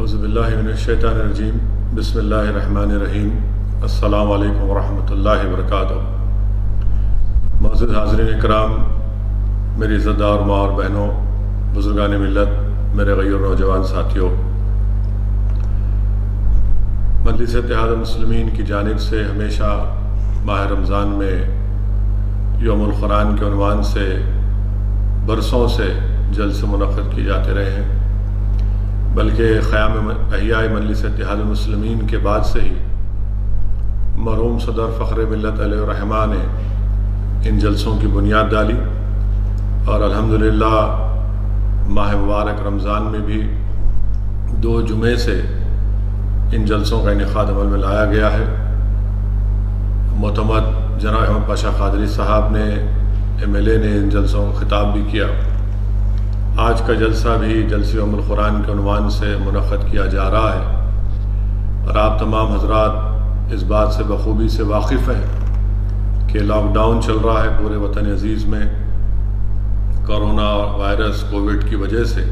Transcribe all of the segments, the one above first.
اعوذ باللہ من الشیطان الرجیم بسم اللہ الرحمن الرحیم السلام علیکم ورحمۃ اللہ وبرکاتہ۔ معزز حاضرین اکرام، میری عزتدار ماں اور بہنوں، بزرگان ملت، میرے غیر نوجوان ساتھیوں، مجلس اتحاد المسلمین کی جانب سے ہمیشہ ماہ رمضان میں یوم القرآن کے عنوان سے برسوں سے جلسے منعقد کیے جاتے رہے ہیں، بلکہ قیام احیاء مجلس اتحاد المسلمین کے بعد سے ہی مرحوم صدر فخر ملت علیہ الرحمہ نے ان جلسوں کی بنیاد ڈالی، اور الحمدللہ ماہ مبارک رمضان میں بھی 2 جمعے سے ان جلسوں کا انعقاد عمل میں لایا گیا ہے۔ معتمد جناب احمد پاشا قادری صاحب نے MLA نے ان جلسوں کا خطاب بھی کیا۔ آج کا جلسہ بھی جلسہ یوم القرآن کے عنوان سے منعقد کیا جا رہا ہے، اور آپ تمام حضرات اس بات سے بخوبی سے واقف ہیں کہ لاک ڈاؤن چل رہا ہے پورے وطن عزیز میں کرونا وائرس کووڈ کی وجہ سے،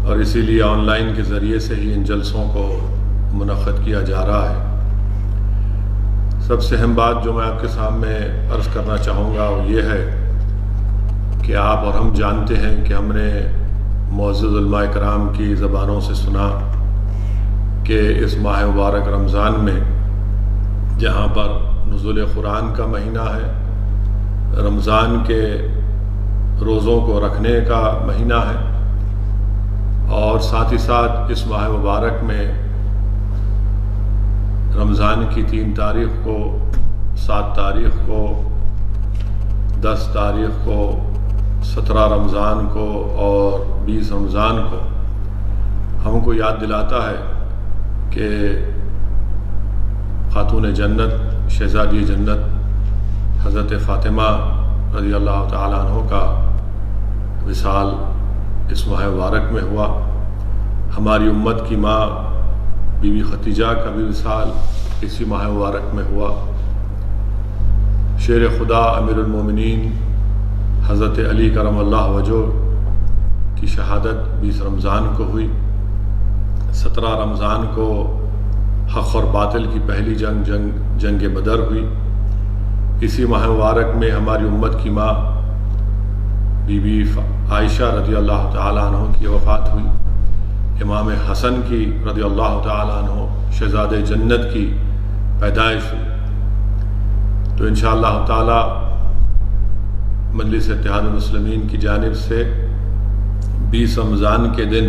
اور اسی لیے آن لائن کے ذریعے سے ہی ان جلسوں کو منعقد کیا جا رہا ہے۔ سب سے اہم بات جو میں آپ کے سامنے عرض کرنا چاہوں گا وہ یہ ہے کہ آپ اور ہم جانتے ہیں کہ ہم نے معزز علماء کرام کی زبانوں سے سنا کہ اس ماہ مبارک رمضان میں جہاں پر نزول قرآن کا مہینہ ہے، رمضان کے روزوں کو رکھنے کا مہینہ ہے، اور ساتھ ہی ساتھ اس ماہ مبارک میں رمضان کی 3 تاریخ کو، 7 تاریخ کو، 10 تاریخ کو، 17 رمضان کو اور 20 رمضان کو ہم کو یاد دلاتا ہے کہ خاتون جنت، شہزادی جنت حضرت فاطمہ رضی اللہ تعالیٰ عنہ کا وصال اس ماہ مبارک میں ہوا۔ ہماری امت کی ماں بی بی خدیجہ کا بھی وصال اسی ماہ مبارک میں ہوا۔ شیر خدا امیر المومنین حضرت علی کرم اللہ وجہ کی شہادت 20 رمضان کو ہوئی۔ 17 رمضان کو حق اور باطل کی پہلی جنگ بدر ہوئی۔ اسی ماہ مبارک میں ہماری امت کی ماں بی بی عائشہ رضی اللہ تعالیٰ عنہ کی وفات ہوئی۔ امام حسن کی رضی اللہ تعالیٰ عنہ شہزاد جنت کی پیدائش ہوئی۔ تو انشاءاللہ تعالیٰ مجلس اتحاد المسلمین کی جانب سے 20 رمضان کے دن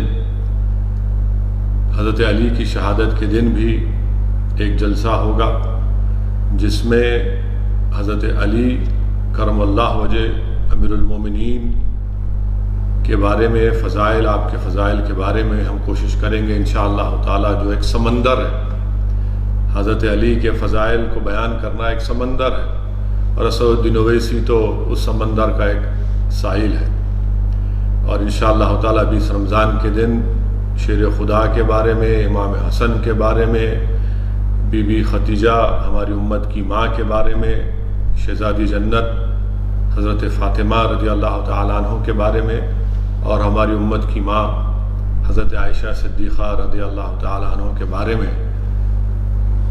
حضرت علی کی شہادت کے دن بھی ایک جلسہ ہوگا، جس میں حضرت علی کرم اللہ وجہ امیر المومنین کے بارے میں فضائل، آپ کے فضائل کے بارے میں ہم کوشش کریں گے انشاءاللہ تعالیٰ۔ جو ایک سمندر ہے، حضرت علی کے فضائل کو بیان کرنا ایک سمندر ہے، اور اسد الدین اویسی تو اس سمندر کا ایک ساحل ہے۔ اور انشاءاللہ تعالیٰ 20 رمضان کے دن شیر خدا کے بارے میں، امام حسن کے بارے میں، بی بی خدیجہ ہماری امت کی ماں کے بارے میں، شہزادی جنت حضرت فاطمہ رضی اللہ تعالیٰ عنہ کے بارے میں، اور ہماری امت کی ماں حضرت عائشہ صدیقہ رضی اللہ تعالیٰ عنہ کے بارے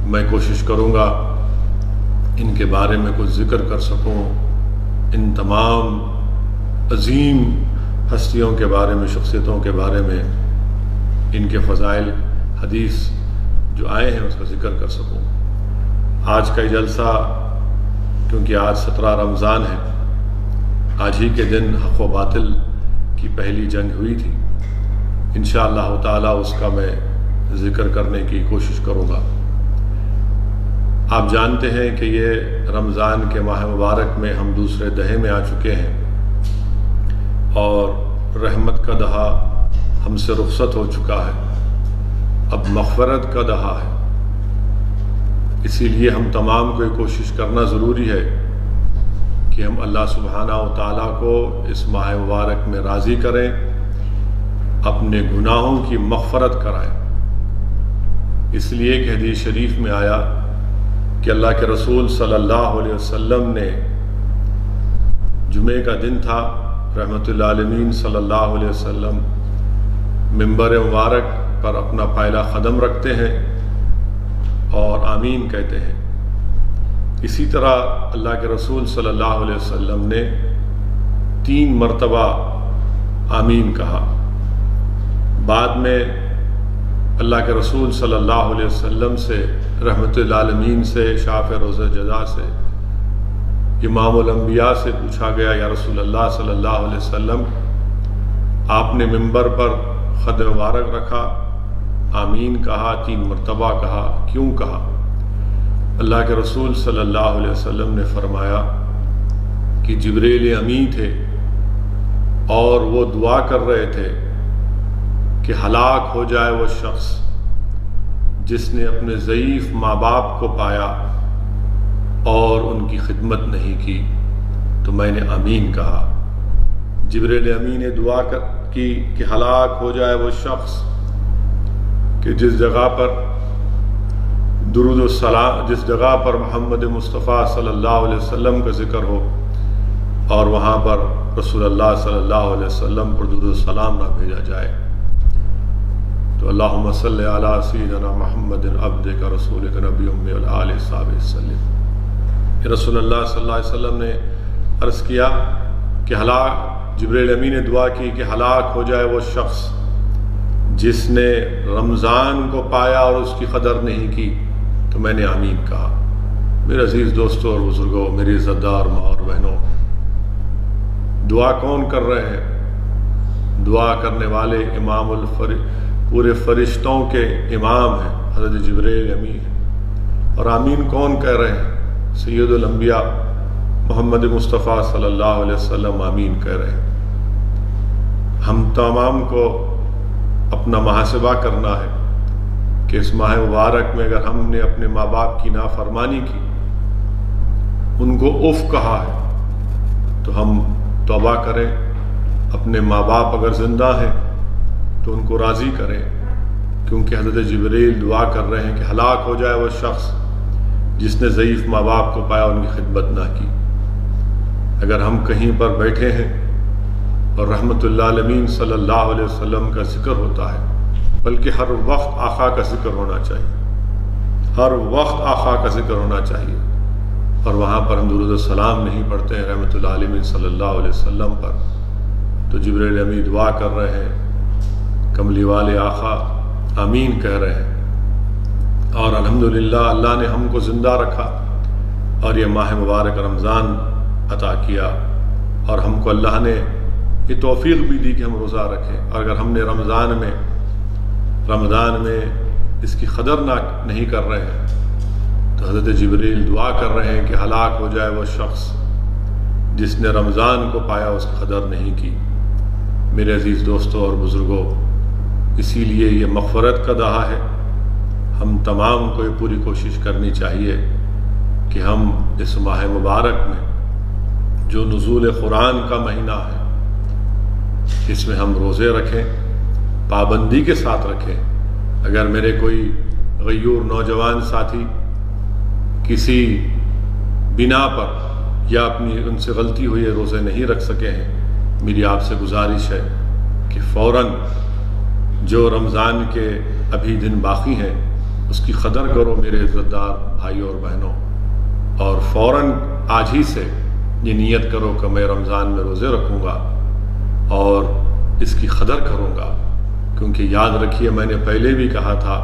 میں کوشش کروں گا ان کے بارے میں کچھ ذکر کر سکوں، ان تمام عظیم ہستیوں کے بارے میں، شخصیتوں کے بارے میں، ان کے فضائل حدیث جو آئے ہیں اس کا ذکر کر سکوں۔ آج کا یہ جلسہ کیونکہ آج 17 رمضان ہے، آج ہی کے دن حق و باطل کی پہلی جنگ ہوئی تھی، انشاءاللہ تعالیٰ اس کا میں ذکر کرنے کی کوشش کروں گا۔ آپ جانتے ہیں کہ یہ رمضان کے ماہ مبارک میں ہم دوسرے دہے میں آ چکے ہیں، اور رحمت کا دہا ہم سے رخصت ہو چکا ہے، اب مغفرت کا دہا ہے۔ اسی لیے ہم تمام کو یہ کوشش کرنا ضروری ہے کہ ہم اللہ سبحانہ و تعالیٰ کو اس ماہ مبارک میں راضی کریں، اپنے گناہوں کی مغفرت کرائیں۔ اس لیے کہ حدیث شریف میں آیا کہ اللہ کے رسول صلی اللہ علیہ وسلم نے جمعے کا دن تھا، رحمت اللہ علیہ صلی اللہ علیہ وسلم ممبر مبارک پر اپنا پائلا قدم رکھتے ہیں اور آمین کہتے ہیں۔ اسی طرح اللہ کے رسول صلی اللہ علیہ وسلم نے 3 مرتبہ آمین کہا۔ بعد میں اللہ کے رسول صلی اللہ علیہ وسلم سے رحمت للعالمین سے شافع روز جزا سے امام الانبیاء سے پوچھا گیا، یا رسول اللہ صلی اللہ علیہ وسلم آپ نے منبر پر خد مبارک رکھا، آمین کہا، 3 مرتبہ کہا، کیوں کہا؟ اللہ کے رسول صلی اللہ علیہ وسلم نے فرمایا کہ جبریل امی تھے اور وہ دعا کر رہے تھے کہ ہلاک ہو جائے وہ شخص جس نے اپنے ضعیف ماں باپ کو پایا اور ان کی خدمت نہیں کی، تو میں نے آمین کہا۔ جبریل امی نے دعا کی کہ ہلاک ہو جائے وہ شخص کہ جس جگہ پر درود و سلام، جس جگہ پر محمد مصطفیٰ صلی اللہ علیہ وسلم کا ذکر ہو اور وہاں پر رسول اللہ صلی اللہ علیہ وسلم پر درود و سلام نہ بھیجا جائے۔ تو اللہم صلی علی سیدنا محمد عبدک رسولک نبی امی والآلہ صحابہ وسلم۔ رسول اللہ صلی اللہ علیہ وسلم نے عرض کیا کہ جبریل امی نے دعا کی کہ ہلاک ہو جائے وہ شخص جس نے رمضان کو پایا اور اس کی قدر نہیں کی، تو میں نے آمین کہا۔ میرے عزیز دوستوں اور بزرگوں، میری عزت دار ماں اور بہنوں، دعا کون کر رہے ہیں؟ دعا کرنے والے امام پورے فرشتوں کے امام ہیں، حضرت جبریل امی ہیں۔ اور آمین کون کہہ رہے ہیں؟ سید الانبیاء محمد مصطفیٰ صلی اللہ علیہ وسلم آمین کہہ رہے ہیں۔ ہم تمام کو اپنا محاسبہ کرنا ہے کہ اس ماہ مبارک میں اگر ہم نے اپنے ماں باپ کی نافرمانی کی، ان کو اف کہا ہے، تو ہم توبہ کریں۔ اپنے ماں باپ اگر زندہ ہیں تو ان کو راضی کریں، کیونکہ حضرت جبریل دعا کر رہے ہیں کہ ہلاک ہو جائے وہ شخص جس نے ضعیف ماں باپ کو پایا، ان کی خدمت نہ کی۔ اگر ہم کہیں پر بیٹھے ہیں اور رحمت اللہ علیہ صلی اللہ علیہ وسلم کا ذکر ہوتا ہے، بلکہ ہر وقت آقا کا ذکر ہونا چاہیے، ہر وقت آقا کا ذکر ہونا چاہیے، اور وہاں پر ہم درود السلام نہیں پڑھتے ہیں رحمت اللہ علیہ صلی اللہ علیہ وسلم پر، تو جبریل امی دعا کر رہے ہیں، کملی والے آقا آمین کہہ رہے ہیں۔ اور الحمدللہ اللہ نے ہم کو زندہ رکھا اور یہ ماہ مبارک رمضان عطا کیا، اور ہم کو اللہ نے یہ توفیق بھی دی کہ ہم روزہ رکھیں۔ اور اگر ہم نے رمضان میں اس کی قدر نہیں کر رہے ہیں، تو حضرت جبریل دعا کر رہے ہیں کہ ہلاک ہو جائے وہ شخص جس نے رمضان کو پایا، اس کی قدر نہیں کی۔ میرے عزیز دوستوں اور بزرگوں، اسی لیے یہ مغفرت کا دہا ہے۔ ہم تمام کو یہ پوری کوشش کرنی چاہیے کہ ہم اس ماہ مبارک میں جو نزول قرآن کا مہینہ ہے، اس میں ہم روزے رکھیں، پابندی کے ساتھ رکھیں۔ اگر میرے کوئی غیور نوجوان ساتھی کسی بنا پر یا ان سے غلطی ہوئی ہے روزے نہیں رکھ سکے ہیں، میری آپ سے گزارش ہے کہ فوراً جو رمضان کے ابھی دن باقی ہیں اس کی قدر کرو میرے عزت دار بھائیوں اور بہنوں، اور فوراً آج ہی سے یہ نیت کرو کہ میں رمضان میں روزے رکھوں گا اور اس کی قدر کروں گا، کیونکہ یاد رکھیے میں نے پہلے بھی کہا تھا،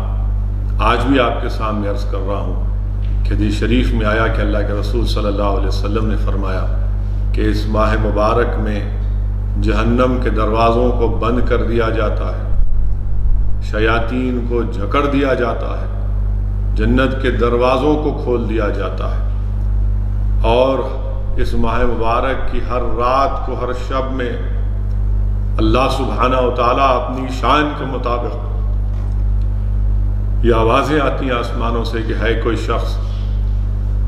آج بھی آپ کے سامنے عرض کر رہا ہوں کہ حدیث شریف میں آیا کہ اللہ کے رسول صلی اللہ علیہ وسلم نے فرمایا کہ اس ماہ مبارک میں جہنم کے دروازوں کو بند کر دیا جاتا ہے، شیاطین کو جھکڑ دیا جاتا ہے، جنت کے دروازوں کو کھول دیا جاتا ہے، اور اس ماہ مبارک کی ہر رات کو، ہر شب میں اللہ سبحانہ و تعالیٰ اپنی شان کے مطابق یہ آوازیں آتی ہیں آسمانوں سے کہ ہے کوئی شخص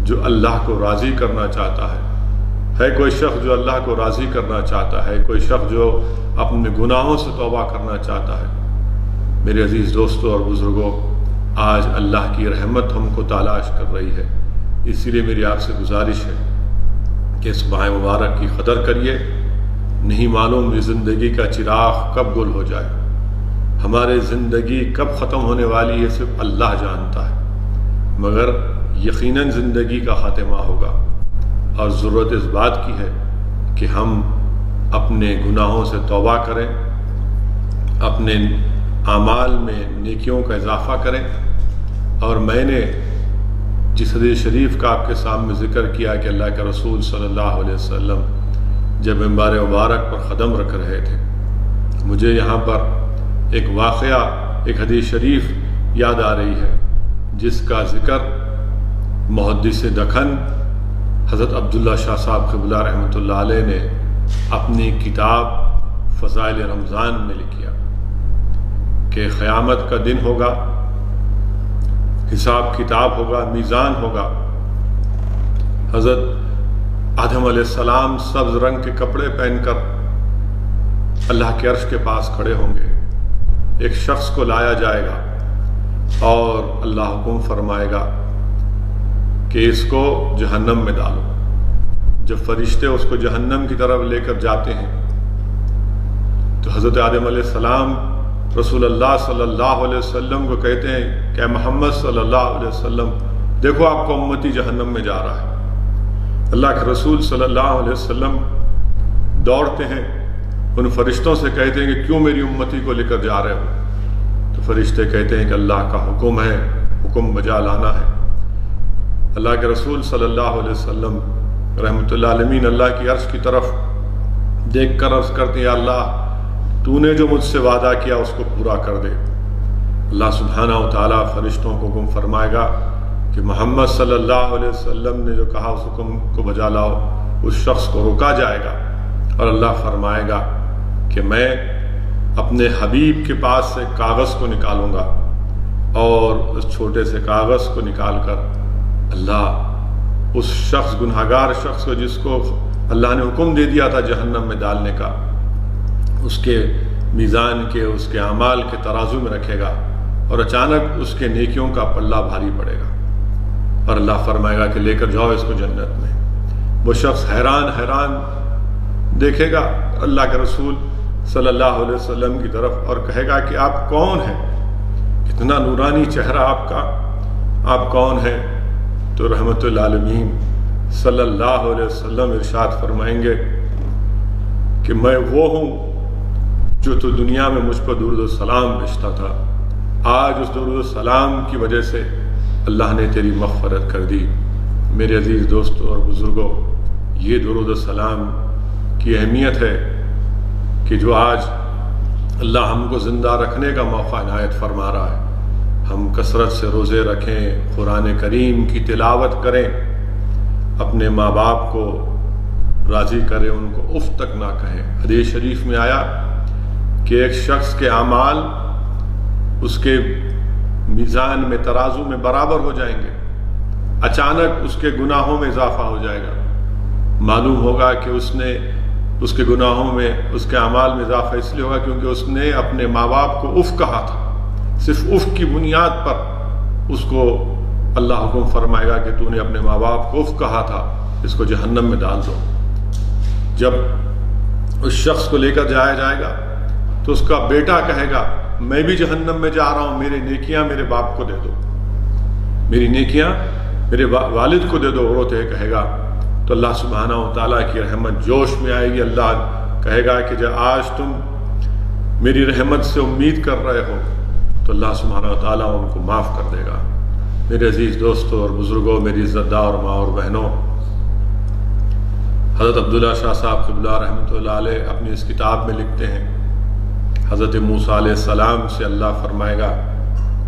جو اللہ کو راضی کرنا چاہتا ہے کوئی شخص جو اللہ کو راضی کرنا چاہتا ہے، کوئی شخص جو اپنے گناہوں سے توبہ کرنا چاہتا ہے۔ میرے عزیز دوستوں اور بزرگوں، آج اللہ کی رحمت ہم کو تلاش کر رہی ہے، اسی لیے میری آپ سے گزارش ہے کہ اس ماہ مبارک کی قدر کریے۔ نہیں معلوم یہ زندگی کا چراغ کب گل ہو جائے، ہماری زندگی کب ختم ہونے والی ہے صرف اللہ جانتا ہے، مگر یقیناً زندگی کا خاتمہ ہوگا، اور ضرورت اس بات کی ہے کہ ہم اپنے گناہوں سے توبہ کریں، اپنے اعمال میں نیکیوں کا اضافہ کریں۔ اور میں نے جس حدیث شریف کا آپ کے سامنے ذکر کیا کہ اللہ کے رسول صلی اللہ علیہ وسلم جب منبر مبارک پر قدم رکھ رہے تھے، مجھے یہاں پر ایک واقعہ، ایک حدیث شریف یاد آ رہی ہے جس کا ذکر محدث دکن حضرت عبداللہ شاہ صاحب قبلہ رحمۃ اللہ علیہ نے اپنی کتاب فضائل رمضان میں لکھا کہ قیامت کا دن ہوگا، حساب کتاب ہوگا، میزان ہوگا۔ حضرت آدم علیہ السلام سبز رنگ کے کپڑے پہن کر اللہ کے عرش کے پاس کھڑے ہوں گے، ایک شخص کو لایا جائے گا اور اللہ حکم فرمائے گا کہ اس کو جہنم میں ڈالو۔ جب فرشتے اس کو جہنم کی طرف لے کر جاتے ہیں تو حضرت آدم علیہ السلام رسول اللہ صلی اللہ علیہ وسلم کو کہتے ہیں کہ محمد صلی اللہ علیہ وسلم دیکھو آپ کو امتی جہنم میں جا رہا ہے۔ اللہ کے رسول صلی اللہ علیہ وسلم دوڑتے ہیں، ان فرشتوں سے کہتے ہیں کہ کیوں میری امتی کو لے کر جا رہے ہو؟ تو فرشتے کہتے ہیں کہ اللہ کا حکم ہے، حکم بجا لانا ہے۔ اللہ کے رسول صلی اللہ علیہ وسلم رحمۃ اللہ علیہ اللہ کی عرش کی طرف دیکھ کر عرض کرتے ہیں یا اللہ تو نے جو مجھ سے وعدہ کیا اس کو پورا کر دے۔ اللہ سبحانہ و تعالیٰ فرشتوں کو حکم فرمائے گا کہ محمد صلی اللہ علیہ وسلم نے جو کہا اس حکم کو بجا لاؤ۔ اس شخص کو روکا جائے گا اور اللہ فرمائے گا کہ میں اپنے حبیب کے پاس سے کاغذ کو نکالوں گا، اور اس چھوٹے سے کاغذ کو نکال کر اللہ اس شخص، گنہگار شخص کو جس کو اللہ نے حکم دے دیا تھا جہنم میں ڈالنے کا، اس کے میزان کے، اس کے اعمال کے ترازو میں رکھے گا، اور اچانک اس کے نیکیوں کا پلہ بھاری پڑے گا، اور اللہ فرمائے گا کہ لے کر جاؤ اس کو جنت میں۔ وہ شخص حیران دیکھے گا اللہ کے رسول صلی اللہ علیہ وسلم کی طرف اور کہے گا کہ آپ کون ہیں؟ اتنا نورانی چہرہ آپ کا، آپ کون ہیں؟ تو رحمت للعالمین صلی اللہ علیہ وسلم ارشاد فرمائیں گے کہ میں وہ ہوں جو تو دنیا میں مجھ پر درود السلام بھیجتا تھا، آج اس درود السلام کی وجہ سے اللہ نے تیری مغفرت کر دی۔ میرے عزیز دوستوں اور بزرگوں، یہ درود السلام کی اہمیت ہے کہ جو آج اللہ ہم کو زندہ رکھنے کا موقع عنایت فرما رہا ہے۔ ہم کثرت سے روزے رکھیں، قرآن کریم کی تلاوت کریں، اپنے ماں باپ کو راضی کریں، ان کو اف تک نہ کہیں۔ حدیث شریف میں آیا کہ ایک شخص کے اعمال اس کے میزان میں، ترازو میں برابر ہو جائیں گے، اچانک اس کے گناہوں میں اضافہ ہو جائے گا۔ معلوم ہوگا کہ اس کے گناہوں میں، اس کے اعمال میں اضافہ اس لیے ہوگا کیونکہ اس نے اپنے ماں باپ کو اف کہا تھا۔ صرف اف کی بنیاد پر اس کو اللہ حکم فرمائے گا کہ تو نے اپنے ماں باپ کو اف کہا تھا، اس کو جہنم میں ڈال دو۔ جب اس شخص کو لے کر جایا جائے گا تو اس کا بیٹا کہے گا میں بھی جہنم میں جا رہا ہوں، میری نیکیاں میرے باپ کو دے دو، میری نیکیاں میرے والد کو دے دو۔ روتے کہے گا تو اللہ سبحانہ و تعالیٰ کی رحمت جوش میں آئے گی۔ اللہ کہے گا کہ جب آج تم میری رحمت سے امید کر رہے ہو تو اللہ سبحانہ و تعالیٰ ان کو معاف کر دے گا۔ میرے عزیز دوستوں اور بزرگوں، میری عزت دار ماں اور بہنوں، حضرت عبداللہ شاہ صاحب قبلہ رحمۃ اللہ علیہ اپنی اس کتاب میں لکھتے ہیں، حضرت موسیٰ علیہ السلام سے اللہ فرمائے گا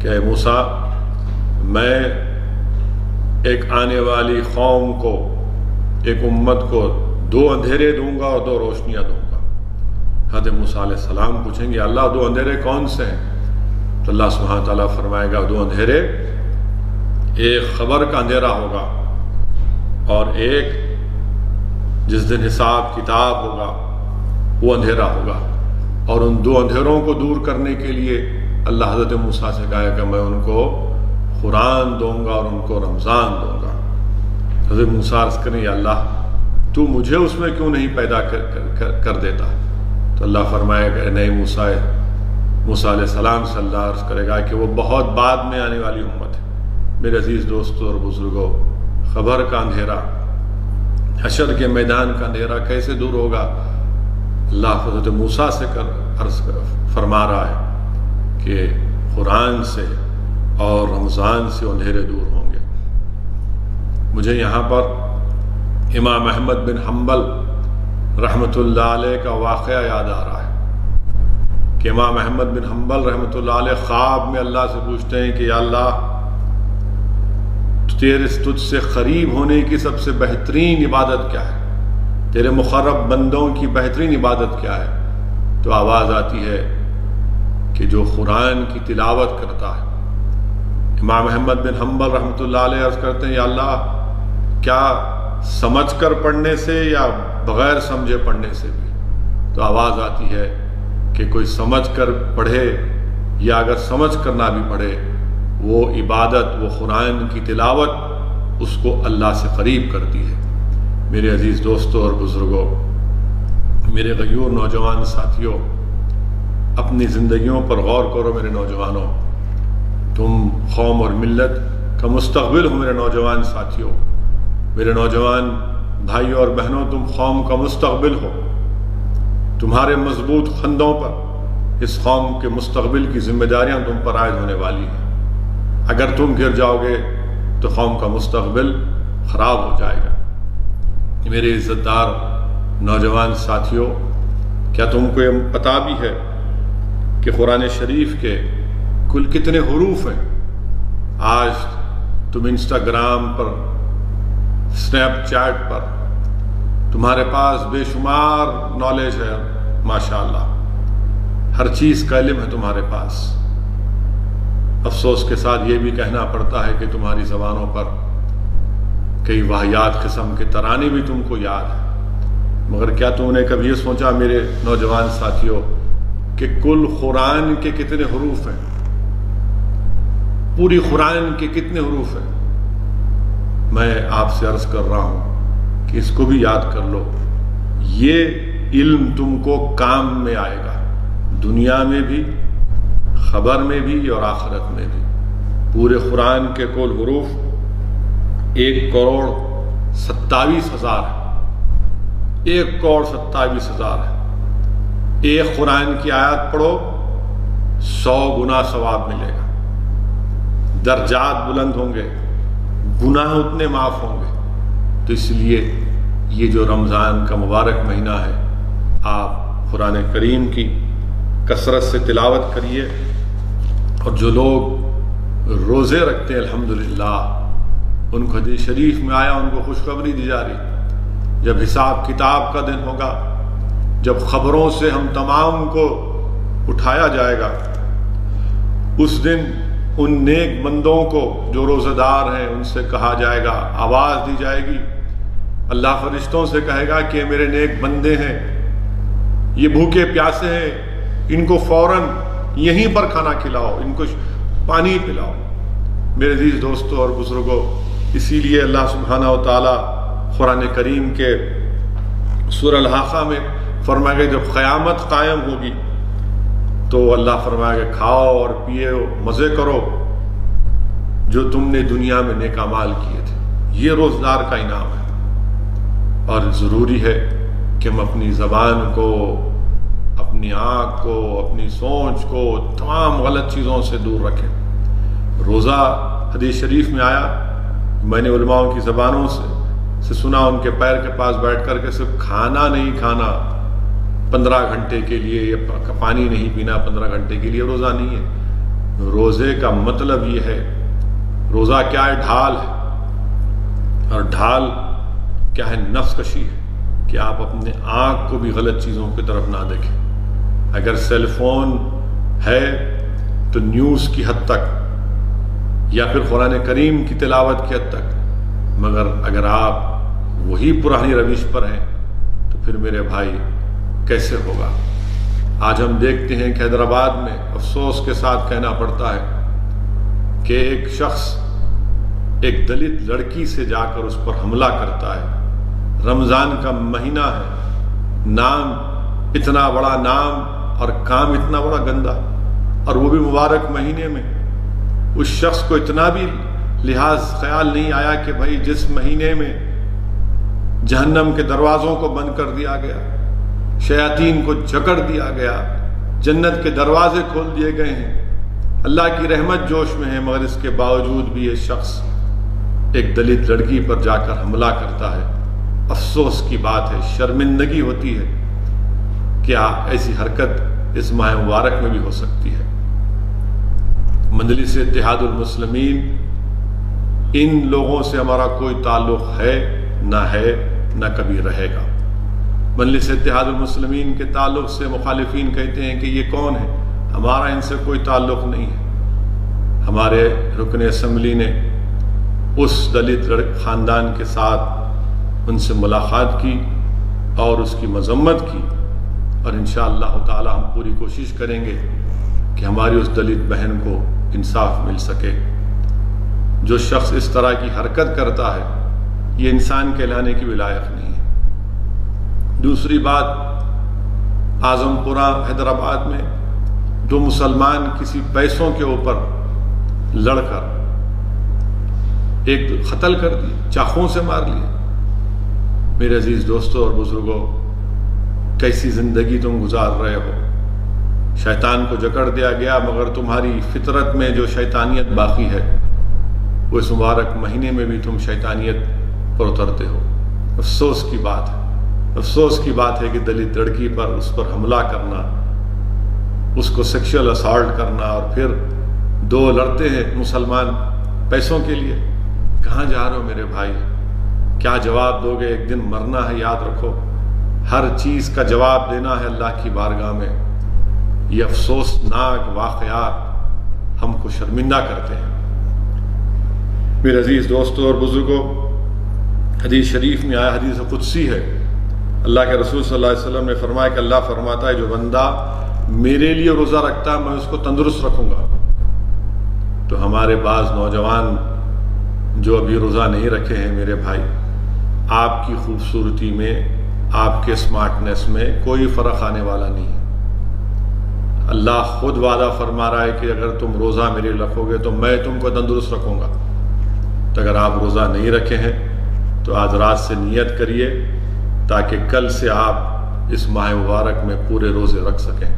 کہ اے موسیٰ، میں ایک آنے والی قوم کو، ایک امت کو 2 اندھیرے دوں گا اور 2 روشنیاں دوں گا۔ حضرت موسیٰ علیہ السلام پوچھیں گے اللہ 2 اندھیرے کون سے ہیں؟ تو اللہ سبحانہ تعالیٰ فرمائے گا 2 اندھیرے، ایک خبر کا اندھیرا ہوگا اور ایک جس دن حساب کتاب ہوگا وہ اندھیرا ہوگا۔ اور ان 2 اندھیروں کو دور کرنے کے لیے اللہ حضرت موسیٰ سے کہا کہ میں ان کو قرآن دوں گا اور ان کو رمضان دوں گا۔ حضرت موسیٰ عرض کریں یا اللہ تو مجھے اس میں کیوں نہیں پیدا کر دیتا؟ تو اللہ فرمائے کہ نہیں موسیٰ، موسیٰ علیہ السلام سے اللہ عرض کرے گا کہ وہ بہت بعد میں آنے والی امت ہے۔ میرے عزیز دوستوں اور بزرگوں، خبر کا اندھیرا، حشر کے میدان کا اندھیرا کیسے دور ہوگا؟ اللہ حضرت موسیٰ سے عرض فرما رہا ہے کہ قرآن سے اور رمضان سے اندھیرے دور ہوں گے۔ مجھے یہاں پر امام احمد بن حنبل رحمۃ اللہ علیہ کا واقعہ یاد آ رہا ہے کہ امام احمد بن حنبل رحمۃ اللہ علیہ خواب میں اللہ سے پوچھتے ہیں کہ یا اللہ، تجھ سے قریب ہونے کی سب سے بہترین عبادت کیا ہے؟ تیرے مقرب بندوں کی بہترین عبادت کیا ہے؟ تو آواز آتی ہے کہ جو قرآن کی تلاوت کرتا ہے۔ امام احمد بن حنبل رحمۃ اللہ علیہ عرض کرتے ہیں یا اللہ، کیا سمجھ کر پڑھنے سے یا بغیر سمجھے پڑھنے سے بھی؟ تو آواز آتی ہے کہ کوئی سمجھ کر پڑھے یا اگر سمجھ کر نہ بھی پڑھے، وہ عبادت، وہ قرآن کی تلاوت اس کو اللہ سے قریب کرتی ہے۔ میرے عزیز دوستوں اور بزرگوں، میرے غیور نوجوان ساتھیوں، اپنی زندگیوں پر غور کرو میرے نوجوانوں۔ تم قوم اور ملت کا مستقبل ہو میرے نوجوان ساتھیوں، میرے نوجوان بھائیوں اور بہنوں، تم قوم کا مستقبل ہو۔ تمہارے مضبوط کندھوں پر اس قوم کے مستقبل کی ذمہ داریاں تم پر عائد ہونے والی ہیں۔ اگر تم گر جاؤ گے تو قوم کا مستقبل خراب ہو جائے گا۔ میرے عزت دار نوجوان ساتھیوں، کیا تم کو یہ پتہ بھی ہے کہ قرآن شریف کے کل کتنے حروف ہیں؟ آج تم انسٹاگرام پر، اسنیپ چیٹ پر تمہارے پاس بے شمار نالج ہے، ماشاءاللہ، ہر چیز کا علم ہے تمہارے پاس۔ افسوس کے ساتھ یہ بھی کہنا پڑتا ہے کہ تمہاری زبانوں پر کئی واہیات قسم کے ترانے بھی تم کو یاد ہیں، مگر کیا تم نے کبھی یہ سوچا میرے نوجوان ساتھیوں کہ کل قرآن کے کتنے حروف ہیں؟ پوری قرآن کے کتنے حروف ہیں؟ میں آپ سے عرض کر رہا ہوں کہ اس کو بھی یاد کر لو۔ یہ علم تم کو کام میں آئے گا، دنیا میں بھی، خبر میں بھی اور آخرت میں بھی۔ پورے قرآن کے کل حروف 1,27,000 ہے، 1,27,000 ہے۔ ایک قرآن کی آیت پڑھو 100 گنا ثواب ملے گا، درجات بلند ہوں گے، گناہ اتنے معاف ہوں گے۔ تو اس لیے یہ جو رمضان کا مبارک مہینہ ہے، آپ قرآن کریم کی کثرت سے تلاوت کریے، اور جو لوگ روزے رکھتے ہیں الحمدللہ، ان کو حدیث شریف میں آیا، ان کو خوشخبری دی جا رہی، جب حساب کتاب کا دن ہوگا، جب خبروں سے ہم تمام کو اٹھایا جائے گا، اس دن ان نیک بندوں کو جو روزہ دار ہیں ان سے کہا جائے گا، آواز دی جائے گی، اللہ فرشتوں سے کہے گا کہ میرے نیک بندے ہیں، یہ بھوکے پیاسے ہیں، ان کو فوراً یہیں پر کھانا کھلاؤ، ان کو پانی پلاؤ۔ میرے عزیز دوستوں اور بزرگوں، اسی لیے اللہ سبحانہ و تعالیٰ قرآن کریم کے سورہ الحاقہ میں فرمائے گا جب قیامت قائم ہوگی تو اللہ فرمائے گا کھاؤ اور پیو، مزے کرو جو تم نے دنیا میں نیک اعمال کیے تھے۔ یہ روزدار کا انعام ہے، اور ضروری ہے کہ ہم اپنی زبان کو، اپنی آنکھ کو، اپنی سوچ کو تمام غلط چیزوں سے دور رکھیں۔ روزہ حدیث شریف میں آیا، میں نے علماء کی زبانوں سے سنا، ان کے پیر کے پاس بیٹھ کر کے صرف کھانا نہیں کھانا 15 گھنٹے کے لیے، یا پانی نہیں پینا 15 گھنٹے کے لیے روزہ نہیں ہے۔ روزے کا مطلب یہ ہے، روزہ کیا ہے؟ ڈھال ہے، اور ڈھال کیا ہے؟ نفس کشی ہے، کہ آپ اپنے آنکھ کو بھی غلط چیزوں کی طرف نہ دیکھیں۔ اگر سیل فون ہے تو نیوز کی حد تک، یا پھر قرآن کریم کی تلاوت کی حد تک، مگر اگر آپ وہی پرانی روش پر ہیں تو پھر میرے بھائی کیسے ہوگا؟ آج ہم دیکھتے ہیں کہ حیدرآباد میں افسوس کے ساتھ کہنا پڑتا ہے کہ ایک شخص ایک دلت لڑکی سے جا کر اس پر حملہ کرتا ہے۔ رمضان کا مہینہ ہے، نام اتنا بڑا نام اور کام اتنا بڑا گندا، اور وہ بھی مبارک مہینے میں، اس شخص کو اتنا بھی لحاظ خیال نہیں آیا کہ بھائی جس مہینے میں جہنم کے دروازوں کو بند کر دیا گیا، شیاطین کو جکڑ دیا گیا، جنت کے دروازے کھول دیے گئے ہیں، اللہ کی رحمت جوش میں ہے، مگر اس کے باوجود بھی یہ شخص ایک دلت لڑکی پر جا کر حملہ کرتا ہے۔ افسوس کی بات ہے، شرمندگی ہوتی ہے، کیا ایسی حرکت اس ماہ مبارک میں بھی ہو سکتی ہے؟ مجلس اتحاد المسلمین، ان لوگوں سے ہمارا کوئی تعلق ہے نہ کبھی رہے گا۔ مجلس اتحاد المسلمین کے تعلق سے مخالفین کہتے ہیں کہ یہ کون ہے؟ ہمارا ان سے کوئی تعلق نہیں ہے۔ ہمارے رکن اسمبلی نے اس دلت خاندان کے ساتھ ان سے ملاقات کی اور اس کی مذمت کی، اور انشاءاللہ تعالی ہم پوری کوشش کریں گے کہ ہماری اس دلت بہن کو انصاف مل سکے۔ جو شخص اس طرح کی حرکت کرتا ہے یہ انسان کہلانے کی بھی لائق نہیں ہے۔ دوسری بات، اعظم پورہ حیدرآباد میں دو مسلمان کسی پیسوں کے اوپر لڑ کر ایک قتل کر دی، چاقوؤں سے مار لیے۔ میرے عزیز دوستوں اور بزرگوں، کیسی زندگی تم گزار رہے ہو؟ شیطان کو جکڑ دیا گیا، مگر تمہاری فطرت میں جو شیطانیت باقی ہے وہ اس مبارک مہینے میں بھی تم شیطانیت پر اترتے ہو۔ افسوس کی بات ہے، افسوس کی بات ہے کہ دلت لڑکی پر اس پر حملہ کرنا، اس کو سیکشل اسالٹ کرنا، اور پھر دو لڑتے ہیں مسلمان پیسوں کے لیے۔ کہاں جا رہے ہو میرے بھائی؟ کیا جواب دو گے؟ ایک دن مرنا ہے، یاد رکھو۔ ہر چیز کا جواب دینا ہے اللہ کی بارگاہ میں۔ یہ افسوسناک واقعات ہم کو شرمندہ کرتے ہیں۔ میرے عزیز دوستوں اور بزرگوں، حدیث شریف میں آیا، حدیث قدسی ہے، اللہ کے رسول صلی اللہ علیہ وسلم نے فرمایا کہ اللہ فرماتا ہے جو بندہ میرے لیے روزہ رکھتا ہے میں اس کو تندرست رکھوں گا۔ تو ہمارے بعض نوجوان جو ابھی روزہ نہیں رکھے ہیں، میرے بھائی، آپ کی خوبصورتی میں، آپ کے اسمارٹنیس میں کوئی فرق آنے والا نہیں ہے۔ اللہ خود وعدہ فرما رہا ہے کہ اگر تم روزہ میرے لیے رکھو گے تو میں تم کو تندرست رکھوں گا۔ تو اگر آپ روزہ نہیں رکھے ہیں تو آج رات سے نیت کریے تاکہ کل سے آپ اس ماہ مبارک میں پورے روزے رکھ سکیں۔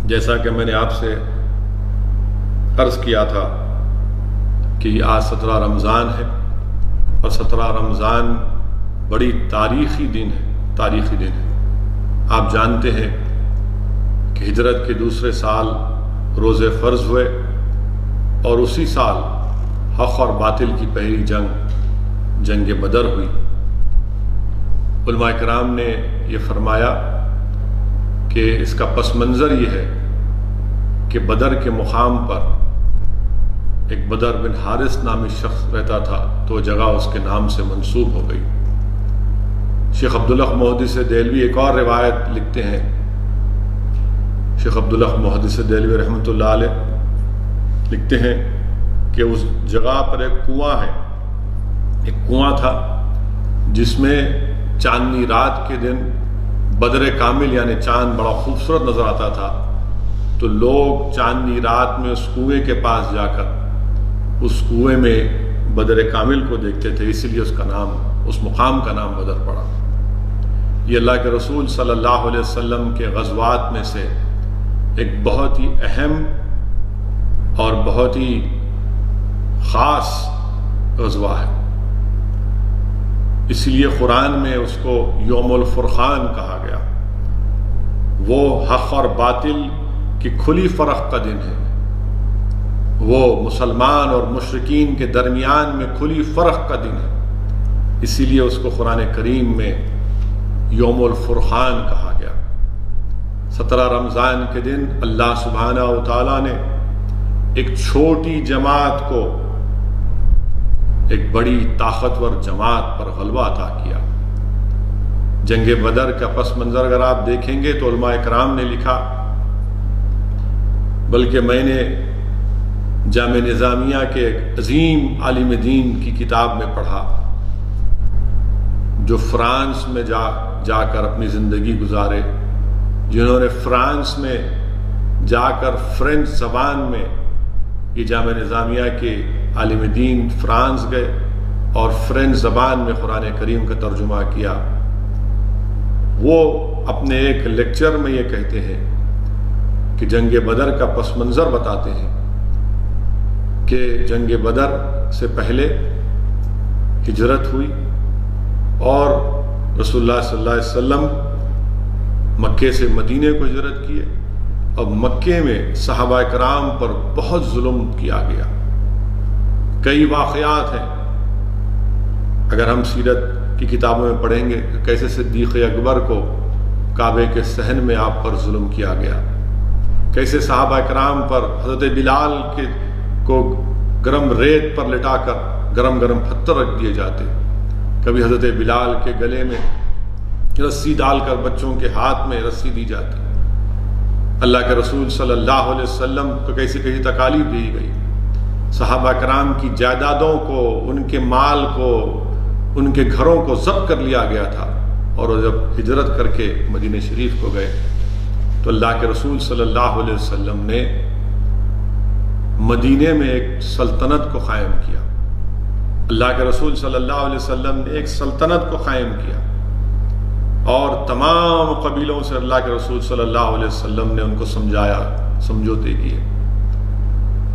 جیسا کہ میں نے آپ سے عرض کیا تھا کہ آج 17 رمضان ہے، اور 17 رمضان بڑی تاریخی دن ہے۔ آپ جانتے ہیں کہ ہجرت کے دوسرے سال روزے فرض ہوئے، اور اسی سال حق اور باطل کی پہلی جنگ بدر ہوئی۔ علماء کرام نے یہ فرمایا کہ اس کا پس منظر یہ ہے کہ بدر کے مقام پر ایک بدر بن حارث نامی شخص رہتا تھا، تو جگہ اس کے نام سے منسوب ہو گئی۔ شیخ عبدالحق محدث دہلوی ایک اور روایت لکھتے ہیں، شیخ عبدالحق محدث دہلوی رحمۃ اللہ علیہ لکھتے ہیں کہ اس جگہ پر ایک کنواں تھا جس میں چاندنی رات کے دن بدر کامل یعنی چاند بڑا خوبصورت نظر آتا تھا، تو لوگ چاندنی رات میں اس کنویں کے پاس جا کر اس کنویں میں بدر کامل کو دیکھتے تھے، اسی لیے اس مقام کا نام بدر پڑا۔ یہ اللہ کے رسول صلی اللہ علیہ وسلم کے غزوات میں سے ایک بہت ہی اہم اور بہت ہی خاص غزوہ ہے، اس لیے قرآن میں اس کو یوم الفرقان کہا گیا۔ وہ حق اور باطل کی کھلی فرق کا دن ہے، وہ مسلمان اور مشرکین کے درمیان میں کھلی فرق کا دن ہے، اسی لیے اس کو قرآن کریم میں یوم الفرقان کہا گیا۔ 17 رمضان کے دن اللہ سبحانہ و تعالیٰ نے ایک چھوٹی جماعت کو ایک بڑی طاقتور جماعت پر غلبہ عطا کیا۔ جنگ بدر کا پس منظر اگر آپ دیکھیں گے تو علماء کرام نے لکھا، بلکہ میں نے جامع نظامیہ کے ایک عظیم عالم دین کی کتاب میں پڑھا جو فرانس میں جا کر اپنی زندگی گزارے، جنہوں نے فرانس میں جا کر فرینچ زبان میں یہ جامعہ نظامیہ کے عالم دین فرانس گئے اور فرینچ زبان میں قرآن کریم کا ترجمہ کیا۔ وہ اپنے ایک لیکچر میں یہ کہتے ہیں کہ جنگ بدر کا پس منظر بتاتے ہیں کہ جنگ بدر سے پہلے ہجرت ہوئی اور رسول اللہ صلی اللہ علیہ وسلم مکے سے مدینے کو ہجرت کیے، اور مکے میں صحابہ کرام پر بہت ظلم کیا گیا۔ کئی واقعات ہیں، اگر ہم سیرت کی کتابوں میں پڑھیں گے کہ کیسے صدیق اکبر کو کعبے کے صحن میں آپ پر ظلم کیا گیا، کیسے صحابہ کرام پر حضرت بلال کو گرم ریت پر لٹا کر گرم گرم پتھر رکھ دیے جاتے، کبھی حضرت بلال کے گلے میں رسی ڈال کر بچوں کے ہاتھ میں رسی دی جاتی۔ اللہ کے رسول صلی اللہ علیہ وسلم کو کیسی کیسی تکالیف دی گئی، صحابہ کرام کی جائیدادوں کو، ان کے مال کو، ان کے گھروں کو ضبط کر لیا گیا تھا، اور وہ جب ہجرت کر کے مدینہ شریف کو گئے تو اللہ کے رسول صلی اللہ علیہ وسلم نے مدینے میں ایک سلطنت کو قائم کیا۔ اللہ کے رسول صلی اللہ علیہ وسلم نے ایک سلطنت کو قائم کیا، اور تمام قبیلوں سے اللہ کے رسول صلی اللہ علیہ وسلم نے ان کو سمجھایا، سمجھوتے کیے،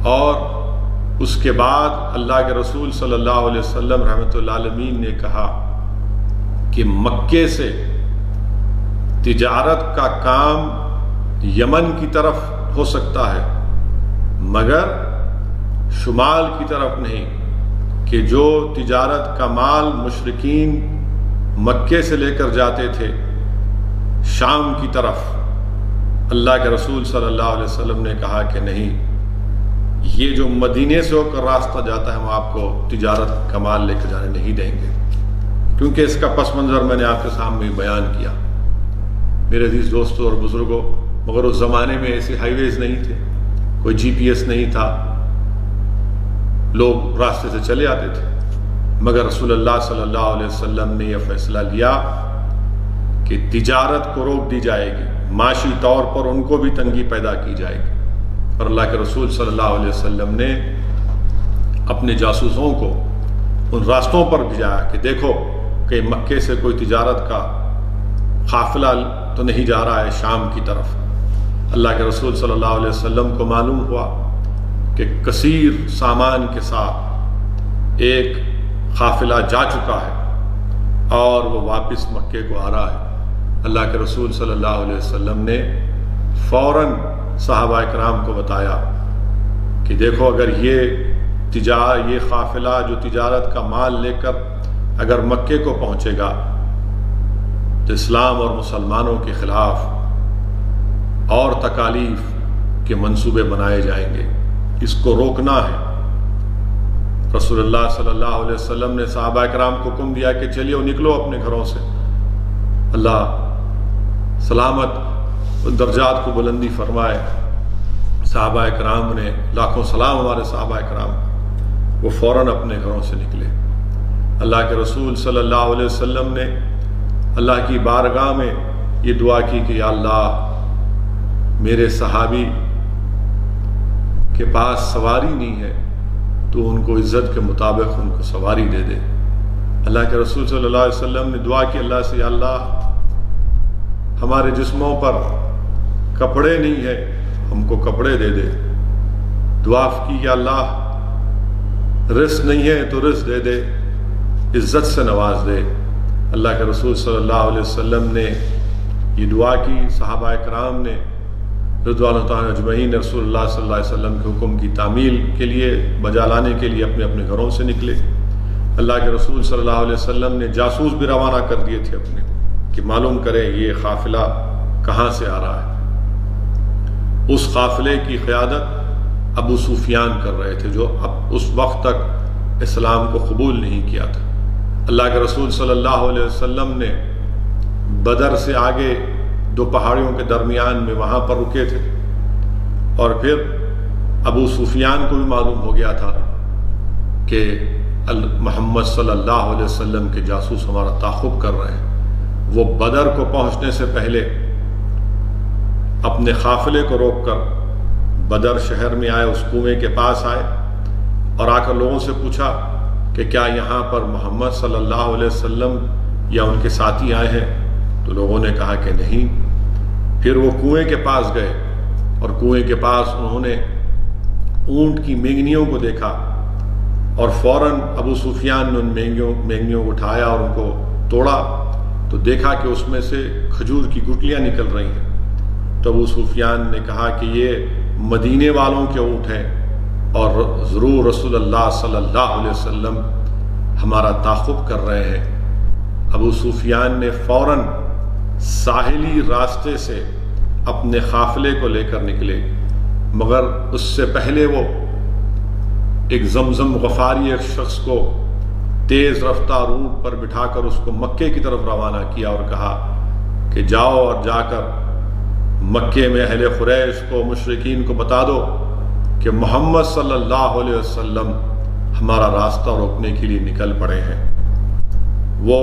اور اس کے بعد اللہ کے رسول صلی اللہ علیہ وسلم رحمۃ اللہ عالمین نے کہا کہ مکے سے تجارت کا کام یمن کی طرف ہو سکتا ہے مگر شمال کی طرف نہیں، کہ جو تجارت کا مال مشرکین مکے سے لے کر جاتے تھے شام کی طرف، اللہ کے رسول صلی اللہ علیہ وسلم نے کہا کہ نہیں، یہ جو مدینے سے ہو کر راستہ جاتا ہے ہم آپ کو تجارت کا مال لے کر جانے نہیں دیں گے، کیونکہ اس کا پس منظر میں نے آپ کے سامنے بیان کیا۔ میرے عزیز دوستوں اور بزرگوں، مگر اس زمانے میں ایسے ہائی ویز نہیں تھے، کوئی جی پی ایس نہیں تھا، لوگ راستے سے چلے آتے تھے، مگر رسول اللہ صلی اللہ علیہ وسلم نے یہ فیصلہ لیا کہ تجارت کو روک دی جائے گی، معاشی طور پر ان کو بھی تنگی پیدا کی جائے گی، اور اللہ کے رسول صلی اللہ علیہ وسلم نے اپنے جاسوسوں کو ان راستوں پر بھیجایا کہ دیکھو کہ مکے سے کوئی تجارت کا قافلہ تو نہیں جا رہا ہے شام کی طرف۔ اللہ کے رسول صلی اللہ علیہ وسلم کو معلوم ہوا کہ کثیر سامان کے ساتھ ایک قافلہ جا چکا ہے اور وہ واپس مکے کو آ رہا ہے۔ اللہ کے رسول صلی اللہ علیہ وسلم نے فوراً صحابہ کرام کو بتایا کہ دیکھو اگر یہ قافلہ جو تجارت کا مال لے کر اگر مکے کو پہنچے گا تو اسلام اور مسلمانوں کے خلاف اور تکالیف کے منصوبے بنائے جائیں گے، اس کو روکنا ہے۔ رسول اللہ صلی اللہ علیہ وسلم نے صحابہ کرام کو حکم دیا کہ چلیے نکلو اپنے گھروں سے، اللہ سلامت درجات کو بلندی فرمائے۔ صحابہ کرام نے، لاکھوں سلام ہمارے صحابہ کرام، وہ فوراً اپنے گھروں سے نکلے۔ اللہ کے رسول صلی اللہ علیہ وسلم نے اللہ کی بارگاہ میں یہ دعا کی کہ یا اللہ میرے صحابی کے پاس سواری نہیں ہے تو ان کو عزت کے مطابق ان کو سواری دے دے۔ اللہ کے رسول صلی اللہ علیہ وسلم نے دعا کی اللہ سے، یا اللہ ہمارے جسموں پر کپڑے نہیں ہے، ہم کو کپڑے دے دے۔ دعا کی یا اللہ رزق نہیں ہے تو رزق دے دے، عزت سے نواز دے۔ اللہ کے رسول صلی اللہ علیہ وسلم نے یہ دعا کی، صحابہ کرام نے رضوان اللہ تعالیٰ اجمعین رسول اللہ صلی اللہ علیہ وسلم کے حکم کی تعمیل کے لیے، بجا لانے کے لیے اپنے اپنے گھروں سے نکلے۔ اللہ کے رسول صلی اللہ علیہ وسلم نے جاسوس بھی روانہ کر دیے تھے اپنے، کہ معلوم کریں یہ قافلہ کہاں سے آ رہا ہے۔ اس قافلے کی قیادت ابو سفیان کر رہے تھے، جو اب اس وقت تک اسلام کو قبول نہیں کیا تھا۔ اللہ کے رسول صلی اللہ علیہ وسلم نے بدر سے آگے دو پہاڑیوں کے درمیان میں وہاں پر رکے تھے، اور پھر ابو سفیان کو بھی معلوم ہو گیا تھا کہ محمد صلی اللہ علیہ وسلم کے جاسوس ہمارا تعاقب کر رہے ہیں۔ وہ بدر کو پہنچنے سے پہلے اپنے قافلے کو روک کر بدر شہر میں آئے، اس کنویں کے پاس آئے اور آ کر لوگوں سے پوچھا کہ کیا یہاں پر محمد صلی اللہ علیہ وسلم یا ان کے ساتھی آئے ہیں؟ تو لوگوں نے کہا کہ نہیں۔ پھر وہ کنویں کے پاس گئے اور کنویں کے پاس انہوں نے اونٹ کی مینگنیوں کو دیکھا اور فوراً ابو سفیان نے ان مینگنیوں کو اٹھایا اور ان کو توڑا تو دیکھا کہ اس میں سے کھجور کی گٹلیاں نکل رہی ہیں۔ تو ابو سفیان نے کہا کہ یہ مدینے والوں کے اونٹ ہیں اور ضرور رسول اللہ صلی اللہ علیہ وسلم ہمارا تعاقب کر رہے ہیں۔ ابو سفیان نے فوراً ساحلی راستے سے اپنے قافلے کو لے کر نکلے، مگر اس سے پہلے وہ ایک زمزم غفاری ایک شخص کو تیز رفتار اونٹ پر بٹھا کر اس کو مکے کی طرف روانہ کیا اور کہا کہ جاؤ اور جا کر مکے میں اہل قریش کو، مشرکین کو بتا دو کہ محمد صلی اللہ علیہ وسلم ہمارا راستہ روکنے کے لیے نکل پڑے ہیں۔ وہ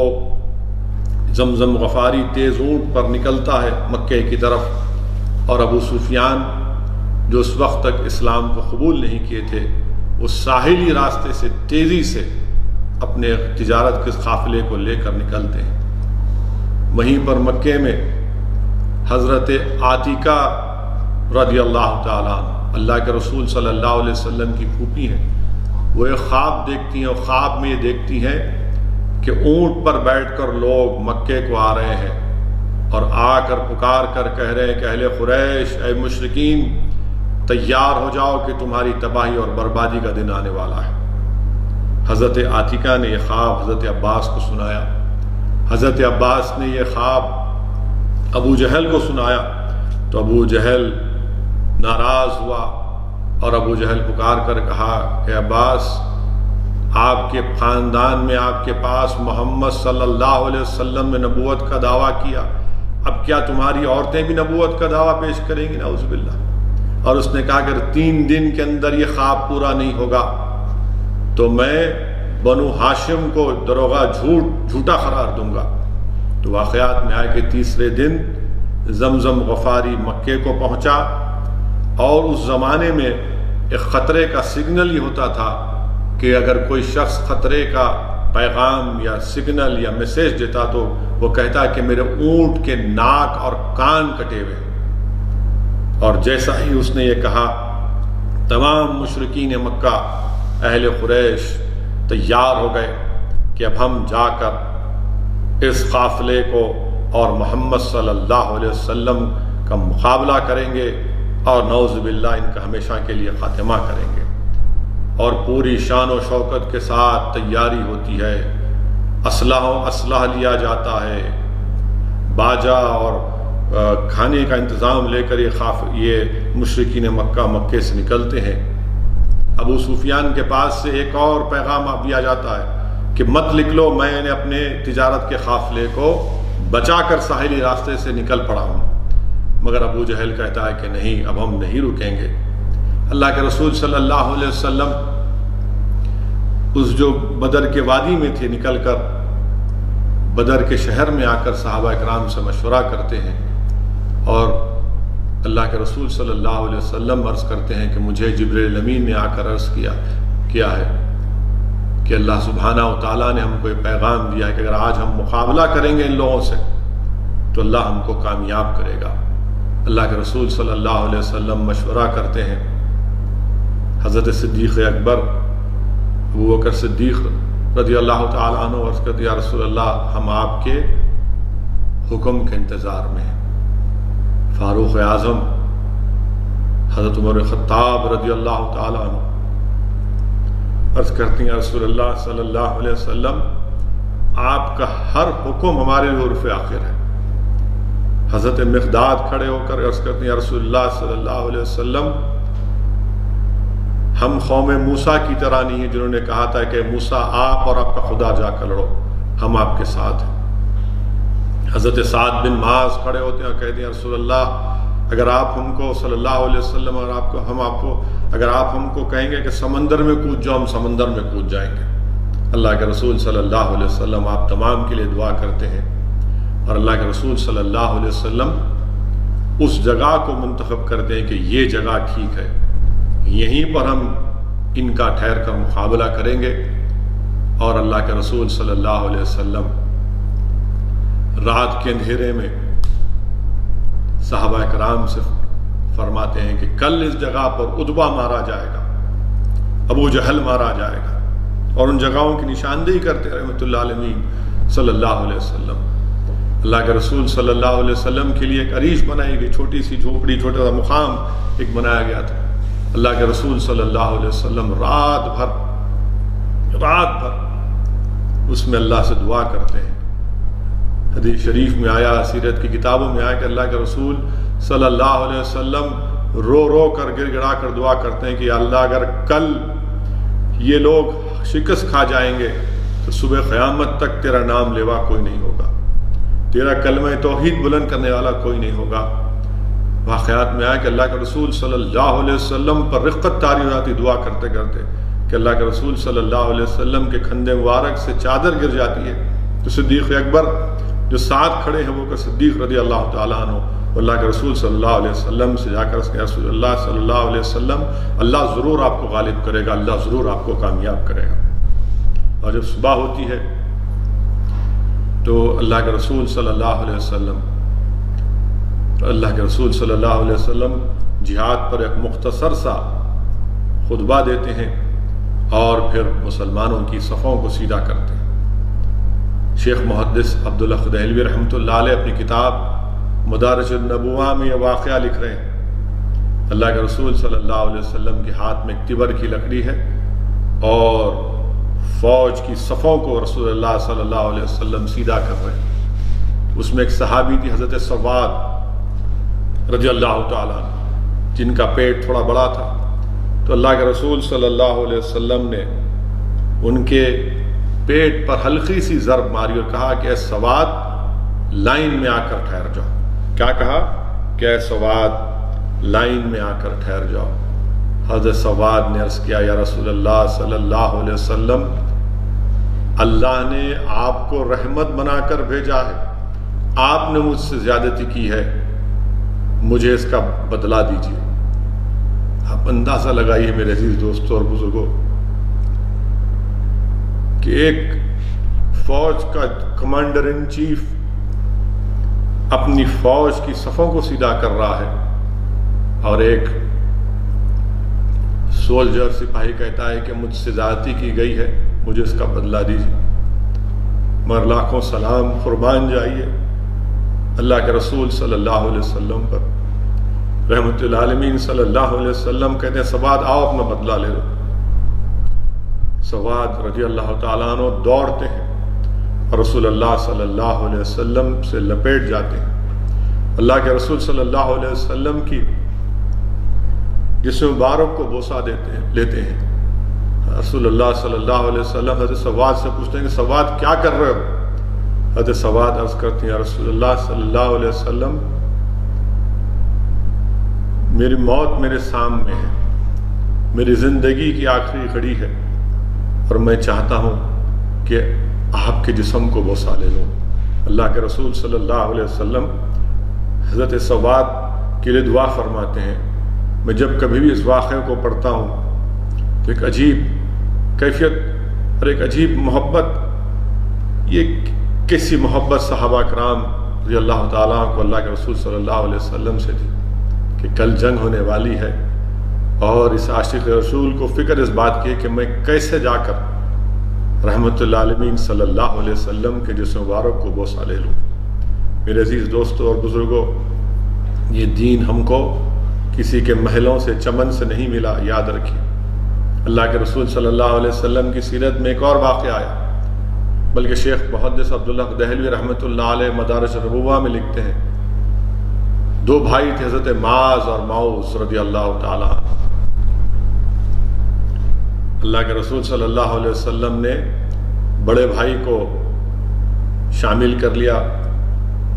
زمزم غفاری تیز اونٹ پر نکلتا ہے مکے کی طرف، اور ابو سفیان جو اس وقت تک اسلام کو قبول نہیں کیے تھے وہ ساحلی راستے سے تیزی سے اپنے تجارت کے قافلے کو لے کر نکلتے ہیں۔ وہیں پر مکے میں حضرت عاتکہ رضی اللہ تعالیٰ اللہ کے رسول صلی اللہ علیہ وسلم کی پھوپھی ہیں، وہ ایک خواب دیکھتی ہیں اور خواب میں یہ دیکھتی ہیں کہ اونٹ پر بیٹھ کر لوگ مکے کو آ رہے ہیں اور آ کر پکار کر کہہ رہے ہیں کہ اہل قریش، اے مشرکین، تیار ہو جاؤ کہ تمہاری تباہی اور بربادی کا دن آنے والا ہے۔ حضرت عاتکہ نے یہ خواب حضرت عباس کو سنایا۔ حضرت عباس نے یہ خواب ابو جہل کو سنایا تو ابو جہل ناراض ہوا اور ابو جہل پکار کر کہا کہ عباس، آپ کے خاندان میں، آپ کے پاس محمد صلی اللہ علیہ وسلم نے نبوت کا دعویٰ کیا، اب کیا تمہاری عورتیں بھی نبوت کا دعویٰ پیش کریں گی؟ نعوذ باللہ۔ اور اس نے کہا کہ 3 دن کے اندر یہ خواب پورا نہیں ہوگا تو میں بنو ہاشم کو دروغہ جھوٹا قرار دوں گا۔ تو واقعات میں آئے کہ تیسرے دن زمزم غفاری مکے کو پہنچا، اور اس زمانے میں ایک خطرے کا سگنل ہی ہوتا تھا کہ اگر کوئی شخص خطرے کا پیغام یا سگنل یا میسیج دیتا تو وہ کہتا کہ میرے اونٹ کے ناک اور کان کٹے ہوئے۔ اور جیسا ہی اس نے یہ کہا، تمام مشرکین مکہ، اہل قریش تیار ہو گئے کہ اب ہم جا کر اس قافلے کو اور محمد صلی اللہ علیہ وسلم کا مقابلہ کریں گے اور نعوذ باللہ ان کا ہمیشہ کے لیے خاتمہ کریں گے۔ اور پوری شان و شوکت کے ساتھ تیاری ہوتی ہے، اسلحہ لیا جاتا ہے، باجا اور کھانے کا انتظام لے کر یہ مشرکین مکے سے نکلتے ہیں۔ ابو سفیان کے پاس سے ایک اور پیغام دیا جاتا ہے کہ مت نکلو، میں نے اپنے تجارت کے قافلے کو بچا کر ساحلی راستے سے نکل پڑا ہوں۔ مگر ابو جہل کہتا ہے کہ نہیں، اب ہم نہیں رکیں گے۔ اللہ کے رسول صلی اللہ علیہ وسلم اس جو بدر کے وادی میں تھے نکل کر بدر کے شہر میں آ کر صحابہ اکرام سے مشورہ کرتے ہیں، اور اللہ کے رسول صلی اللہ علیہ وسلم عرض کرتے ہیں کہ مجھے جبریل امین نے آ کر عرض کیا ہے کہ اللہ سبحانہ و تعالیٰ نے ہم کو یہ پیغام دیا ہے کہ اگر آج ہم مقابلہ کریں گے ان لوگوں سے تو اللہ ہم کو کامیاب کرے گا۔ اللہ کے رسول صلی اللہ علیہ وسلم مشورہ کرتے ہیں۔ حضرت صدیق اکبر ابو بکر صدیق رضی اللہ تعالیٰ عنہ عرض کرتے یا رسول اللہ، ہم آپ کے حکم کے انتظار میں ہیں۔ فاروق اعظم حضرت عمر خطاب رضی اللہ تعالیٰ عنہ عرض کرتے ہیں یا رسول اللہ صلی اللہ علیہ وسلم، آپ کا ہر حکم ہمارے لیے عرف آخر ہے۔ حضرت مقداد کھڑے ہو کر عرض کرتے ہیں یا رسول اللہ صلی اللہ علیہ وسلم، ہم قوم موسیٰ کی طرح نہیں ہیں جنہوں نے کہا تھا کہ موسیٰ آپ اور آپ کا خدا جا کر لڑو، ہم آپ کے ساتھ ہیں۔ حضرت سعد بن معاذ کھڑے ہوتے ہیں اور کہتے ہیں رسول اللہ، اگر آپ ہم کو صلی اللہ علیہ وسلم اگر آپ ہم کو کہیں گے کہ سمندر میں کود جاؤ، ہم سمندر میں کود جائیں گے۔ اللہ کے رسول صلی اللہ علیہ وسلم آپ تمام کے لیے دعا کرتے ہیں، اور اللہ کے رسول صلی اللہ علیہ وسلم اس جگہ کو منتخب کرتے ہیں کہ یہ جگہ ٹھیک ہے، یہیں پر ہم ان کا ٹھہر کر مقابلہ کریں گے۔ اور اللہ کے رسول صلی اللہ علیہ وسلم رات کے اندھیرے میں صحابہ کرام سے فرماتے ہیں کہ کل اس جگہ پر عتبہ مارا جائے گا، ابو جہل مارا جائے گا، اور ان جگہوں کی نشاندہی کرتے رحمۃ اللہ علیہ صلی اللہ علیہ وسلم۔ اللہ کے رسول صلی اللہ علیہ وسلم کے لیے ایک عریش بنائی گئی، چھوٹی سی جھوپڑی، چھوٹا سا مقام ایک بنایا گیا تھا۔ اللہ کے رسول صلی اللہ علیہ وسلم رات بھر اس میں اللہ سے دعا کرتے ہیں۔ حدیث شریف میں آیا، سیرت کی کتابوں میں آیا کہ اللہ کے رسول صلی اللہ علیہ وسلم رو رو کر گر گڑا کر دعا کرتے ہیں کہ اللہ اگر کل یہ لوگ شکست کھا جائیں گے تو صبح قیامت تک تیرا نام لیوا کوئی نہیں ہوگا، تیرا کلمہ توحید بلند کرنے والا کوئی نہیں ہوگا۔ واقعات میں آیا کہ اللہ کے رسول صلی اللہ علیہ وسلم پر رقت طاری ہو جاتی دعا کرتے کرتے کہ اللہ کے رسول صلی اللہ علیہ وسلم کے کھندے مبارک سے چادر گر جاتی ہے، تو صدیق اکبر جو ساتھ کھڑے ہیں وہ کہ صدیق رضی اللہ تعالیٰ عنہ اللہ کے رسول صلی اللہ علیہ وسلم سے جا کر اس کے رسول اللہ صلی اللہ علیہ وسلم، اللہ ضرور آپ کو غالب کرے گا، اللہ ضرور آپ کو کامیاب کرے گا۔ اور جب صبح ہوتی ہے تو اللہ کے رسول صلی اللہ علیہ وسلم جہاد پر ایک مختصر سا خطبہ دیتے ہیں اور پھر مسلمانوں کی صفوں کو سیدھا کرتے ہیں۔ شیخ محدث عبداللہ خدیلوی رحمۃ اللہ علیہ اپنی کتاب مدارج النبوہ میں یہ واقعہ لکھ رہے ہیں۔ اللہ کے رسول صلی اللہ علیہ وسلم کے ہاتھ میں ایک تبر کی لکڑی ہے اور فوج کی صفوں کو رسول اللہ صلی اللہ علیہ وسلم سیدھا کر رہے ہیں۔ اس میں ایک صحابی تھی حضرت سواد رضی اللہ تعالیٰ عنہ، جن کا پیٹ تھوڑا بڑا تھا، تو اللہ کے رسول صلی اللہ علیہ وسلم نے ان کے پیٹ پر ہلکی سی ضرب ماری اور کہا کہ اے سواد لائن میں آ کر ٹھہر جاؤ۔ کیا کہا کہ اے سواد لائن میں آ کر ٹھہر جاؤ۔ حضرت سواد نے عرض کیا یا رسول اللہ صلی اللہ علیہ وسلم، اللہ نے آپ کو رحمت بنا کر بھیجا ہے، آپ نے مجھ سے زیادتی کی ہے، مجھے اس کا بدلہ دیجیے۔ آپ اندازہ لگائیے میرے عزیز دوستوں اور بزرگوں کہ ایک فوج کا کمانڈر ان چیف اپنی فوج کی صفوں کو سیدھا کر رہا ہے اور ایک سولجر سپاہی کہتا ہے کہ مجھ سے زیادتی کی گئی ہے، مجھے اس کا بدلہ دیجیے۔ مگر لاکھوں سلام قربان جائیے اللہ کے رسول صلی اللہ علیہ وسلم پر، رحمت العالمین صلی اللہ علیہ وسلم کہتے ہیں سواد آؤ اپنا بدلہ لے لو۔ سواد رضی اللہ تعالیٰ عنہ دوڑتے ہیں اور رسول اللہ صلی اللہ علیہ وسلم سے لپیٹ جاتے ہیں۔ اللہ کے رسول صلی اللہ علیہ وسلم کی جسم مبارک کو بوسہ لیتے ہیں۔ رسول اللہ صلی اللہ علیہ وسلم حضرت سواد سے پوچھتے ہیں کہ سواد کیا کر رہے ہو؟ حضرت سواد عرض کرتے ہیں یا رسول اللہ صلی اللہ علیہ وسلم، میری موت میرے سامنے ہے، میری زندگی کی آخری گھڑی ہے اور میں چاہتا ہوں کہ آپ کے جسم کو بوسہ لے لوں۔ اللہ کے رسول صلی اللہ علیہ وسلم حضرت سواد کے لیے دعا فرماتے ہیں۔ میں جب کبھی بھی اس واقعے کو پڑھتا ہوں تو ایک عجیب کیفیت اور ایک عجیب محبت، یہ کیسی محبت صحابہ کرام رضی اللہ تعالیٰ کو اللہ کے رسول صلی اللہ علیہ وسلم سے تھی کہ کل جنگ ہونے والی ہے اور اس عاشق رسول کو فکر اس بات کی کہ میں کیسے جا کر رحمت العالمین صلی اللہ علیہ وسلم کے جسم مبارک کو بوسہ لے لوں۔ میرے عزیز دوستوں اور بزرگوں، یہ دین ہم کو کسی کے محلوں سے چمن سے نہیں ملا، یاد رکھیے۔ اللہ کے رسول صلی اللہ علیہ وسلم کی سیرت میں ایک اور واقعہ آیا، بلکہ شیخ محدث عبداللہ دہلوی رحمۃ اللہ علیہ مدارج النبوہ میں لکھتے ہیں، دو بھائی تھے حضرت معاذ اور معوذ رضی اللہ تعالیٰ عنہ۔ اللہ کے رسول صلی اللہ علیہ وسلم نے بڑے بھائی کو شامل کر لیا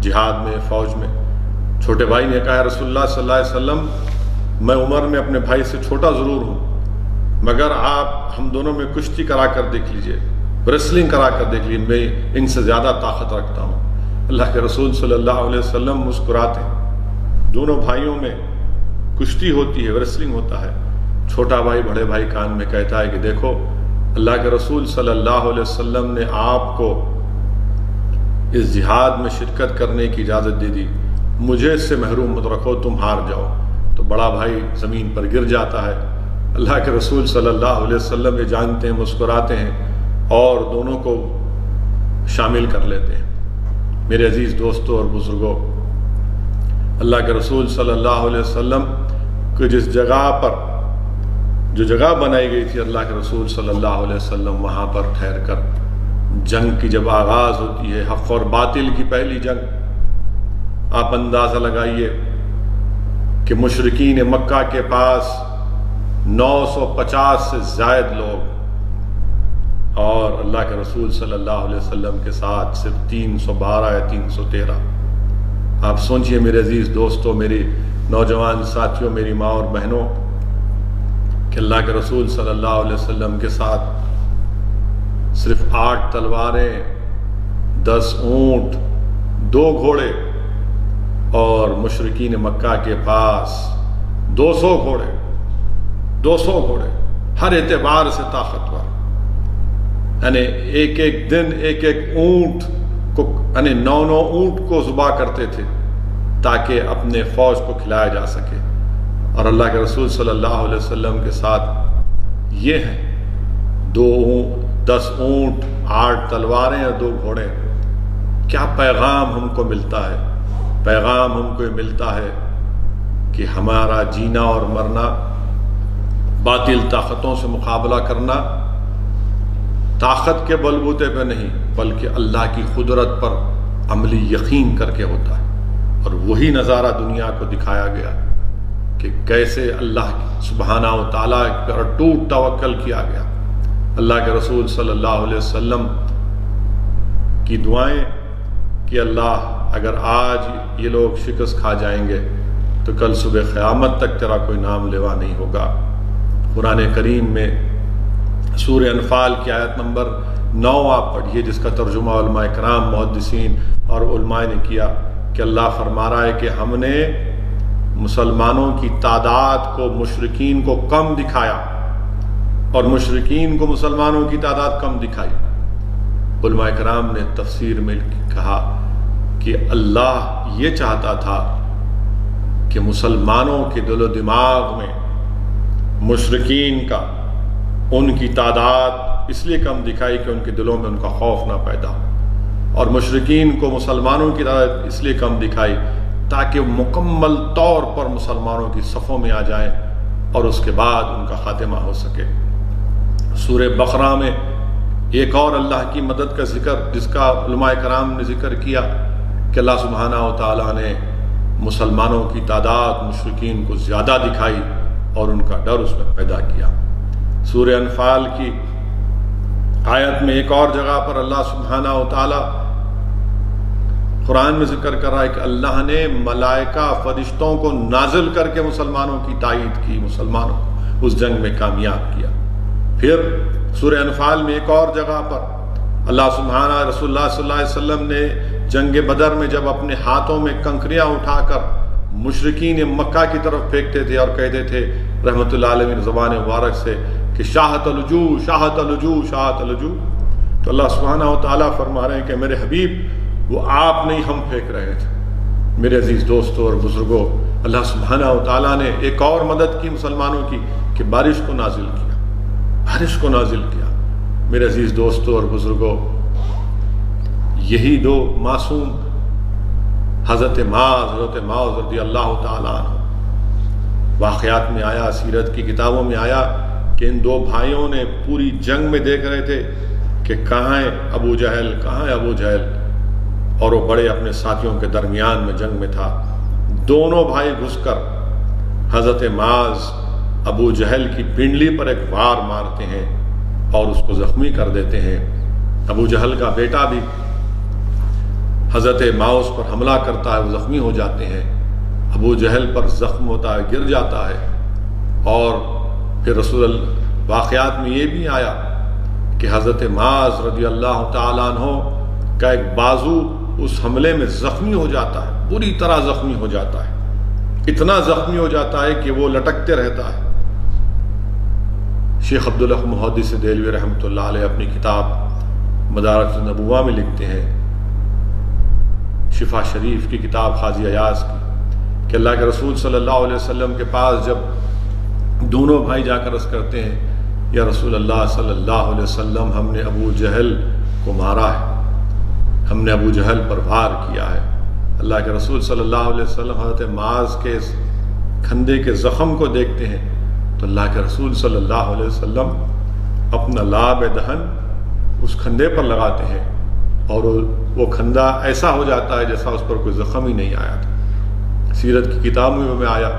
جہاد میں، فوج میں۔ چھوٹے بھائی نے کہا رسول اللہ صلی اللہ علیہ وسلم، میں عمر میں اپنے بھائی سے چھوٹا ضرور ہوں، مگر آپ ہم دونوں میں کشتی کرا کر دیکھ لیجئے، ریسلنگ کرا کر دیکھ لیجئے، میں ان سے زیادہ طاقت رکھتا ہوں۔ اللہ کے رسول صلی اللہ علیہ وسلم مسکراتے ہیں دونوں بھائیوں میں کشتی ہوتی ہے، ریسلنگ ہوتا ہے۔ چھوٹا بھائی بڑے بھائی کان میں کہتا ہے کہ دیکھو اللہ کے رسول صلی اللہ علیہ وسلم نے آپ کو اس جہاد میں شرکت کرنے کی اجازت دے دی، مجھے اس سے محروم مت رکھو، تم ہار جاؤ۔ تو بڑا بھائی زمین پر گر جاتا ہے۔ اللہ کے رسول صلی اللہ علیہ وسلم یہ جانتے ہیں، مسکراتے ہیں اور دونوں کو شامل کر لیتے ہیں۔ میرے عزیز دوستوں اور بزرگوں، اللہ کے رسول صلی اللہ علیہ وسلم کو جس جگہ پر جو جگہ بنائی گئی تھی اللہ کے رسول صلی اللہ علیہ وسلم وہاں پر ٹھہر کر جنگ کی جب آغاز ہوتی ہے، حق اور باطل کی پہلی جنگ، آپ اندازہ لگائیے کہ مشرکین مکہ کے پاس 950 سے زائد لوگ اور اللہ کے رسول صلی اللہ علیہ وسلم کے ساتھ صرف 312 یا 313۔ آپ سوچئے میرے عزیز دوستوں، میری نوجوان ساتھیوں، میری ماں اور بہنوں، کہ اللہ کے رسول صلی اللہ علیہ وسلم کے ساتھ صرف 8 تلواریں، 10 اونٹ، 2 گھوڑے، اور مشرکین مکہ کے پاس 200 گھوڑے، 200 گھوڑے، ہر اعتبار سے طاقتور، یعنی ایک ایک دن ایک ایک اونٹ کو، یعنی 9 اونٹ کو ذبح کرتے تھے تاکہ اپنے فوج کو کھلایا جا سکے۔ اور اللہ کے رسول صلی اللہ علیہ وسلم کے ساتھ یہ ہیں 10 اونٹ، 8 تلواریں اور 2 گھوڑے۔ کیا پیغام ہم کو ملتا ہے؟ پیغام ہم کو یہ ملتا ہے کہ ہمارا جینا اور مرنا، باطل طاقتوں سے مقابلہ کرنا طاقت کے بلبوتے پہ نہیں بلکہ اللہ کی قدرت پر عملی یقین کر کے ہوتا ہے۔ اور وہی نظارہ دنیا کو دکھایا گیا کہ کیسے اللہ سبحانہ و تعالیٰ پر ٹوٹ توکل کیا گیا۔ اللہ کے رسول صلی اللہ علیہ وسلم کی دعائیں کہ اللہ اگر آج یہ لوگ شکست کھا جائیں گے تو کل صبح قیامت تک تیرا کوئی نام لیوا نہیں ہوگا۔ قرآن کریم میں سورہ انفال کی آیت نمبر 9 آپ پڑھیے، جس کا ترجمہ علماء کرام، محدثین اور علماء نے کیا کہ اللہ فرما رہا ہے کہ ہم نے مسلمانوں کی تعداد کو مشرکین کو کم دکھایا اور مشرکین کو مسلمانوں کی تعداد کم دکھائی۔ علماء کرام نے تفسیر میں کہا کہ اللہ یہ چاہتا تھا کہ مسلمانوں کے دل و دماغ میں مشرکین کا، ان کی تعداد اس لیے کم دکھائی کہ ان کے دلوں میں ان کا خوف نہ پیدا ہو، اور مشرکین کو مسلمانوں کی تعداد اس لیے کم دکھائی تاکہ مکمل طور پر مسلمانوں کی صفوں میں آ جائیں اور اس کے بعد ان کا خاتمہ ہو سکے۔ سورہ بقرہ میں ایک اور اللہ کی مدد کا ذکر، جس کا علماء کرام نے ذکر کیا کہ اللہ سبحانہ و تعالیٰ نے مسلمانوں کی تعداد مشرکین کو زیادہ دکھائی اور ان کا ڈر اس میں پیدا کیا۔ سورہ انفال کی آیت میں ایک اور جگہ پر اللہ سبحانہ و تعالیٰ قرآن میں ذکر کر رہا ہے کہ اللہ نے ملائکہ فرشتوں کو نازل کر کے مسلمانوں کی تائید کی، مسلمانوں کو اس جنگ میں کامیاب کیا۔ پھر سورہ انفال میں ایک اور جگہ پر اللہ سبحانہ رسول اللہ صلی اللہ علیہ وسلم نے جنگ بدر میں جب اپنے ہاتھوں میں کنکریاں اٹھا کر مشرکین مکہ کی طرف پھینکتے تھے اور کہتے تھے رحمت اللہ علیہ زبان مبارک سے کہ شاہت الجو، شاہت الجو، شاہت الجو، تو اللہ سبحانہ و تعالیٰ فرما رہے ہیں کہ میرے حبیب وہ آپ نہیں، ہم پھینک رہے تھے۔ میرے عزیز دوستوں اور بزرگوں، اللہ سبحانہ و تعالیٰ نے ایک اور مدد کی مسلمانوں کی کہ بارش کو نازل کیا، بارش کو نازل کیا۔ میرے عزیز دوستوں اور بزرگوں، یہی 2 معصوم حضرت معاذ رضی اللہ تعالیٰ عنہ، واقعات میں آیا، سیرت کی کتابوں میں آیا کہ ان 2 بھائیوں نے پوری جنگ میں دیکھ رہے تھے کہ کہاں ہے ابو جہل، کہاں ہے ابو جہل، اور وہ بڑے اپنے ساتھیوں کے درمیان میں جنگ میں تھا۔ دونوں بھائی گھس کر حضرت معاذ ابو جہل کی پنڈلی پر ایک وار مارتے ہیں اور اس کو زخمی کر دیتے ہیں۔ ابو جہل کا بیٹا بھی حضرت معاذ پر حملہ کرتا ہے، وہ زخمی ہو جاتے ہیں۔ ابو جہل پر زخم ہوتا ہے، گر جاتا ہے، اور پھر رسول واقعات میں یہ بھی آیا کہ حضرت معاذ رضی اللہ تعالیٰ عنہ کا ایک بازو اس حملے میں زخمی ہو جاتا ہے، بری طرح زخمی ہو جاتا ہے۔ اتنا زخمی ہو جاتا ہے کہ وہ لٹکتے رہتا ہے۔ شیخ عبدالحق محدث دہلوی رحمۃ اللہ علیہ اپنی کتاب مدارج النبوہ میں لکھتے ہیں، شفا شریف کی کتاب قاضی ایاز کی، کہ اللہ کے رسول صلی اللہ علیہ وسلم کے پاس جب دونوں بھائی جا کر عرض کرتے ہیں، یا رسول اللہ صلی اللہ علیہ وسلم، ہم نے ابو جہل کو مارا ہے، ہم نے ابو جہل پر وار کیا ہے۔ اللہ کے رسول صلی اللہ علیہ وسلم حضرت معاذ کے کھندے کے زخم کو دیکھتے ہیں تو اللہ کے رسول صلی اللہ علیہ وسلم اپنا لاب دہن اس کھندے پر لگاتے ہیں اور وہ کھندا ایسا ہو جاتا ہے جیسا اس پر کوئی زخم ہی نہیں آیا تھا۔ سیرت کی کتابوں میں آیا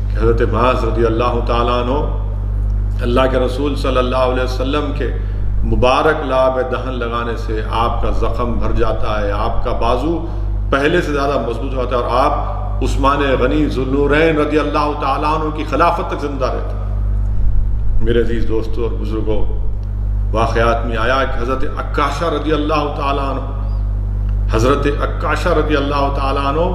کہ حضرت معاذ رضی اللہ تعالیٰ عنہ اللہ کے رسول صلی اللہ علیہ وسلم کے مبارک لاب دہن لگانے سے آپ کا زخم بھر جاتا ہے، آپ کا بازو پہلے سے زیادہ مضبوط ہوتا ہے، اور آپ عثمان غنی ذوالنورین رضی اللہ تعالیٰ عنہ کی خلافت تک زندہ رہتے ہیں۔ میرے عزیز دوستوں اور بزرگوں، واقعات میں آیا کہ حضرت عکاشہ رضی اللہ تعالیٰ عنہ، حضرت عکاشہ رضی اللہ تعالیٰ عنہ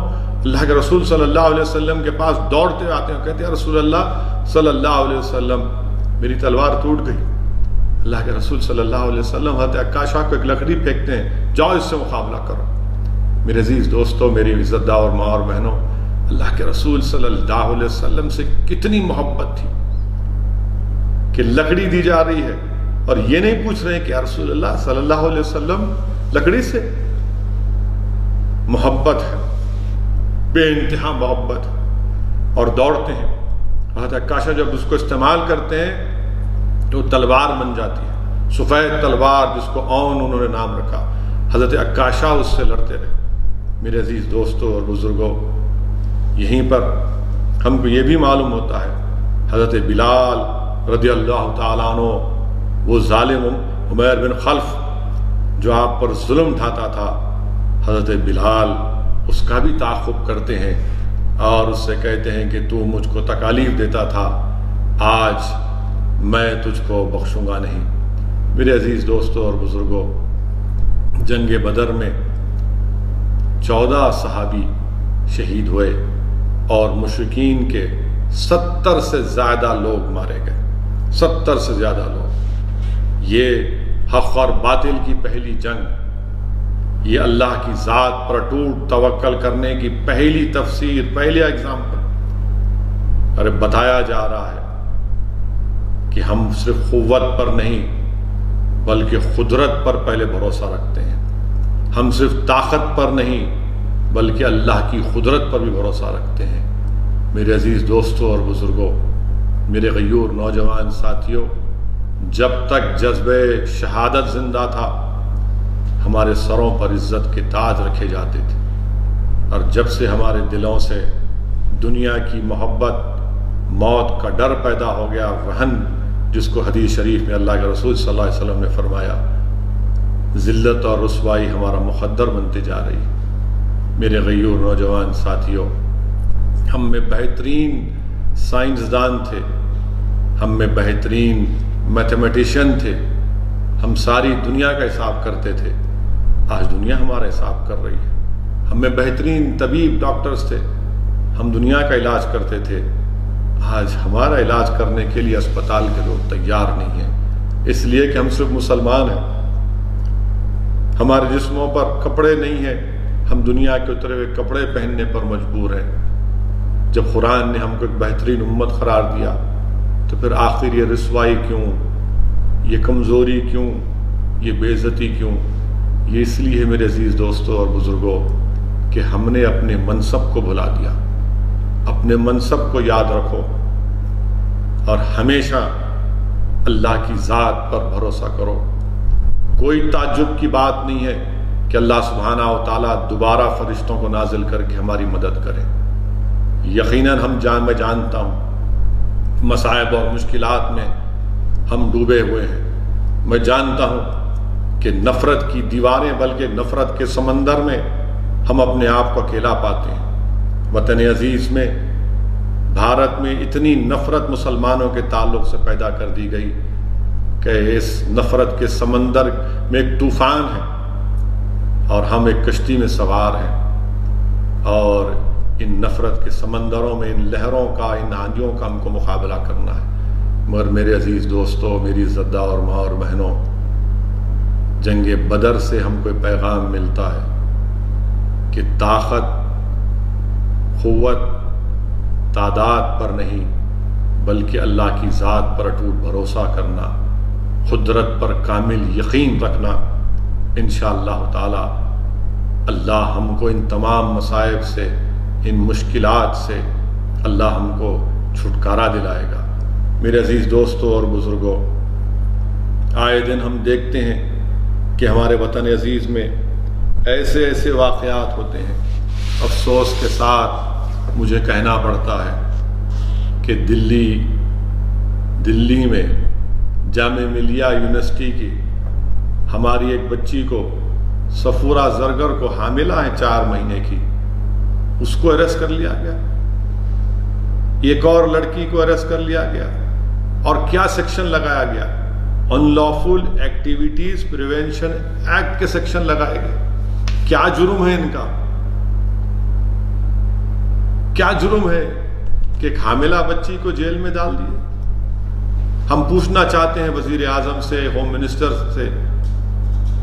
اللہ کے رسول صلی اللہ علیہ وسلم کے پاس دوڑتے آتے ہیں، کہتے ہیں رسول اللہ صلی اللہ علیہ وسلم میری تلوار ٹوٹ گئی۔ اللہ کے رسول صلی اللہ علیہ وسلم حضرت عکاشہ کو ایک لکڑی پھینکتے ہیں، جاؤ اس سے مقابلہ کرو۔ میرے عزیز دوستوں، میری عزت دار ماں اور بہنوں، اللہ کے رسول صلی اللہ علیہ وسلم سے کتنی محبت تھی کہ لکڑی دی جا رہی ہے اور یہ نہیں پوچھ رہے کہ یا رسول اللہ صلی اللہ علیہ وسلم لکڑی سے محبت ہے، بے انتہا محبت ہے، اور دوڑتے ہیں۔ حضرت عکاشہ جب اس کو استعمال کرتے ہیں تو تلوار بن جاتی ہے، سفید تلوار جس کو اون انہوں نے نام رکھا۔ حضرت عکاشہ اس سے لڑتے رہے۔ میرے عزیز دوستوں اور بزرگوں، یہیں پر ہم کو یہ بھی معلوم ہوتا ہے حضرت بلال رضی اللہ تعالیٰ عنہ، وہ ظالم عمیر بن خلف جو آپ پر ظلم ڈھاتا تھا، حضرت بلال اس کا بھی تعاقب کرتے ہیں اور اس سے کہتے ہیں کہ تو مجھ کو تکالیف دیتا تھا، آج میں تجھ کو بخشوں گا نہیں۔ میرے عزیز دوستوں اور بزرگوں، جنگ بدر میں 14 صحابی شہید ہوئے اور مشرکین کے 70 سے زیادہ لوگ مارے گئے، 70 سے زیادہ لوگ۔ یہ حق اور باطل کی پہلی جنگ، یہ اللہ کی ذات پر ٹوٹ توکل کرنے کی پہلی تفسیر، پہلے ایگزامپل۔ ارے بتایا جا رہا ہے کہ ہم صرف قوت پر نہیں بلکہ قدرت پر پہلے بھروسہ رکھتے ہیں، ہم صرف طاقت پر نہیں بلکہ اللہ کی قدرت پر بھی بھروسہ رکھتے ہیں۔ میرے عزیز دوستوں اور بزرگوں، میرے غیور نوجوان ساتھیوں، جب تک جذبہ شہادت زندہ تھا ہمارے سروں پر عزت کے تاج رکھے جاتے تھے، اور جب سے ہمارے دلوں سے دنیا کی محبت، موت کا ڈر پیدا ہو گیا، وہن جس کو حدیث شریف میں اللہ کے رسول صلی اللہ علیہ وسلم نے فرمایا، ذلت اور رسوائی ہمارا مقدر بنتے جا رہی۔ میرے غیور نوجوان ساتھیوں، ہم میں بہترین سائنسدان تھے، ہم میں بہترین میتھمیٹیشین تھے، ہم ساری دنیا کا حساب کرتے تھے، آج دنیا ہمارا حساب کر رہی ہے۔ ہم میں بہترین طبیب ڈاکٹرز تھے، ہم دنیا کا علاج کرتے تھے، آج ہمارا علاج کرنے کے لیے اسپتال کے لوگ تیار نہیں ہیں، اس لیے کہ ہم صرف مسلمان ہیں، ہمارے جسموں پر کپڑے نہیں ہیں، ہم دنیا کے اترے ہوئے کپڑے پہننے پر مجبور ہیں۔ جب قرآن نے ہم کو ایک بہترین امت قرار دیا تو پھر آخر یہ رسوائی کیوں، یہ کمزوری کیوں، یہ بے عزتی کیوں؟ یہ اس لیے میرے عزیز دوستوں اور بزرگوں کہ ہم نے اپنے منصب کو بھلا دیا۔ اپنے منصب کو یاد رکھو اور ہمیشہ اللہ کی ذات پر بھروسہ کرو۔ کوئی تعجب کی بات نہیں ہے کہ اللہ سبحانہ و تعالیٰ دوبارہ فرشتوں کو نازل کر کے ہماری مدد کرے۔ یقیناً میں جانتا ہوں مصائب اور مشکلات میں ہم ڈوبے ہوئے ہیں، میں جانتا ہوں کہ نفرت کی دیواریں بلکہ نفرت کے سمندر میں ہم اپنے آپ کو اکیلا پاتے ہیں۔ وطن عزیز میں، بھارت میں اتنی نفرت مسلمانوں کے تعلق سے پیدا کر دی گئی کہ اس نفرت کے سمندر میں ایک طوفان ہے اور ہم ایک کشتی میں سوار ہیں، اور ان نفرت کے سمندروں میں، ان لہروں کا، ان آندھیوں کا ہم کو مقابلہ کرنا ہے۔ مگر میرے عزیز دوستوں، میری عزتدار اور ماں اور بہنوں، جنگ بدر سے ہم کو پیغام ملتا ہے کہ طاقت، قوت، تعداد پر نہیں بلکہ اللہ کی ذات پر اٹوٹ بھروسہ کرنا، قدرت پر کامل یقین رکھنا۔ انشاءاللہ تعالی اللہ ہم کو ان تمام مصائب سے، ان مشکلات سے اللہ ہم کو چھٹکارا دلائے گا۔ میرے عزیز دوستوں اور بزرگوں، آئے دن ہم دیکھتے ہیں کہ ہمارے وطن عزیز میں ایسے ایسے واقعات ہوتے ہیں۔ افسوس کے ساتھ مجھے کہنا پڑتا ہے کہ دلی میں جامعہ ملیہ یونیورسٹی کی ہماری ایک بچی کو، صفورہ زرگر کو، حاملہ ہے 4 مہینے کی، اس کو اریسٹ کر لیا گیا۔ ایک اور لڑکی کو اریسٹ کر لیا گیا، اور کیا سیکشن لگایا گیا؟ ان لافل ایکٹیویٹیز پریونشن ایکٹ کے سیکشن لگائے گئے۔ کیا جرم ہے ان کا؟ کیا جرم ہے کہ ایک حاملہ بچی کو جیل میں ڈال دیے؟ ہم پوچھنا چاہتے ہیں وزیر اعظم سے، ہوم منسٹر سے،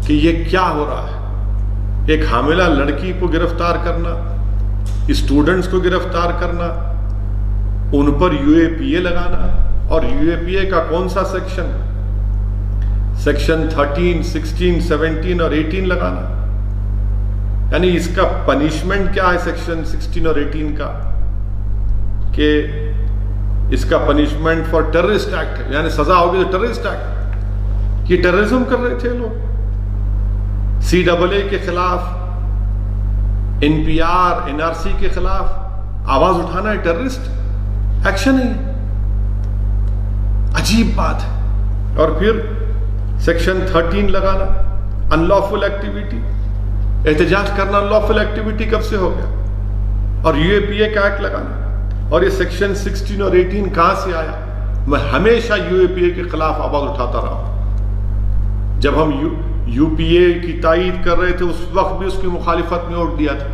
کہ یہ کیا ہو رہا ہے؟ ایک حاملہ لڑکی کو گرفتار کرنا، اسٹوڈنٹس کو گرفتار کرنا، ان پر UAPA لگانا، اور UAPA کا کون سا سیکشن؟ سیکشن 13، 16، 17 اور 18 لگانا۔ یعنی اس کا پنشمنٹ کیا ہے سیکشن 16 اور 18 کا؟ کہ اس کا پنشمنٹ فار ٹیررسٹ ایکٹ ہے، یعنی سزا ہوگی تو ٹیررسٹ ایکٹ۔ یہ ٹیررزم کر رہے تھے لوگ۔ CAA کے خلاف، NPR، NRC کے خلاف آواز اٹھانا ہے ٹیررسٹ ایکشن ہے۔ عجیب بات ہے۔ اور پھر سیکشن 13 لگانا، ان لافل ایکٹیویٹی، احتجاج کرنا ان لافل ایکٹیویٹی کب سے ہو گیا؟ اور UAPA کا ایکٹ لگانا، اور یہ سیکشن 16 اور 18 کہاں سے آیا؟ میں ہمیشہ UAPA کے خلاف آواز اٹھاتا رہا ہوں۔ جب ہم UPA کی تائید کر رہے تھے اس وقت بھی اس کی مخالفت میں ووٹ دیا تھا۔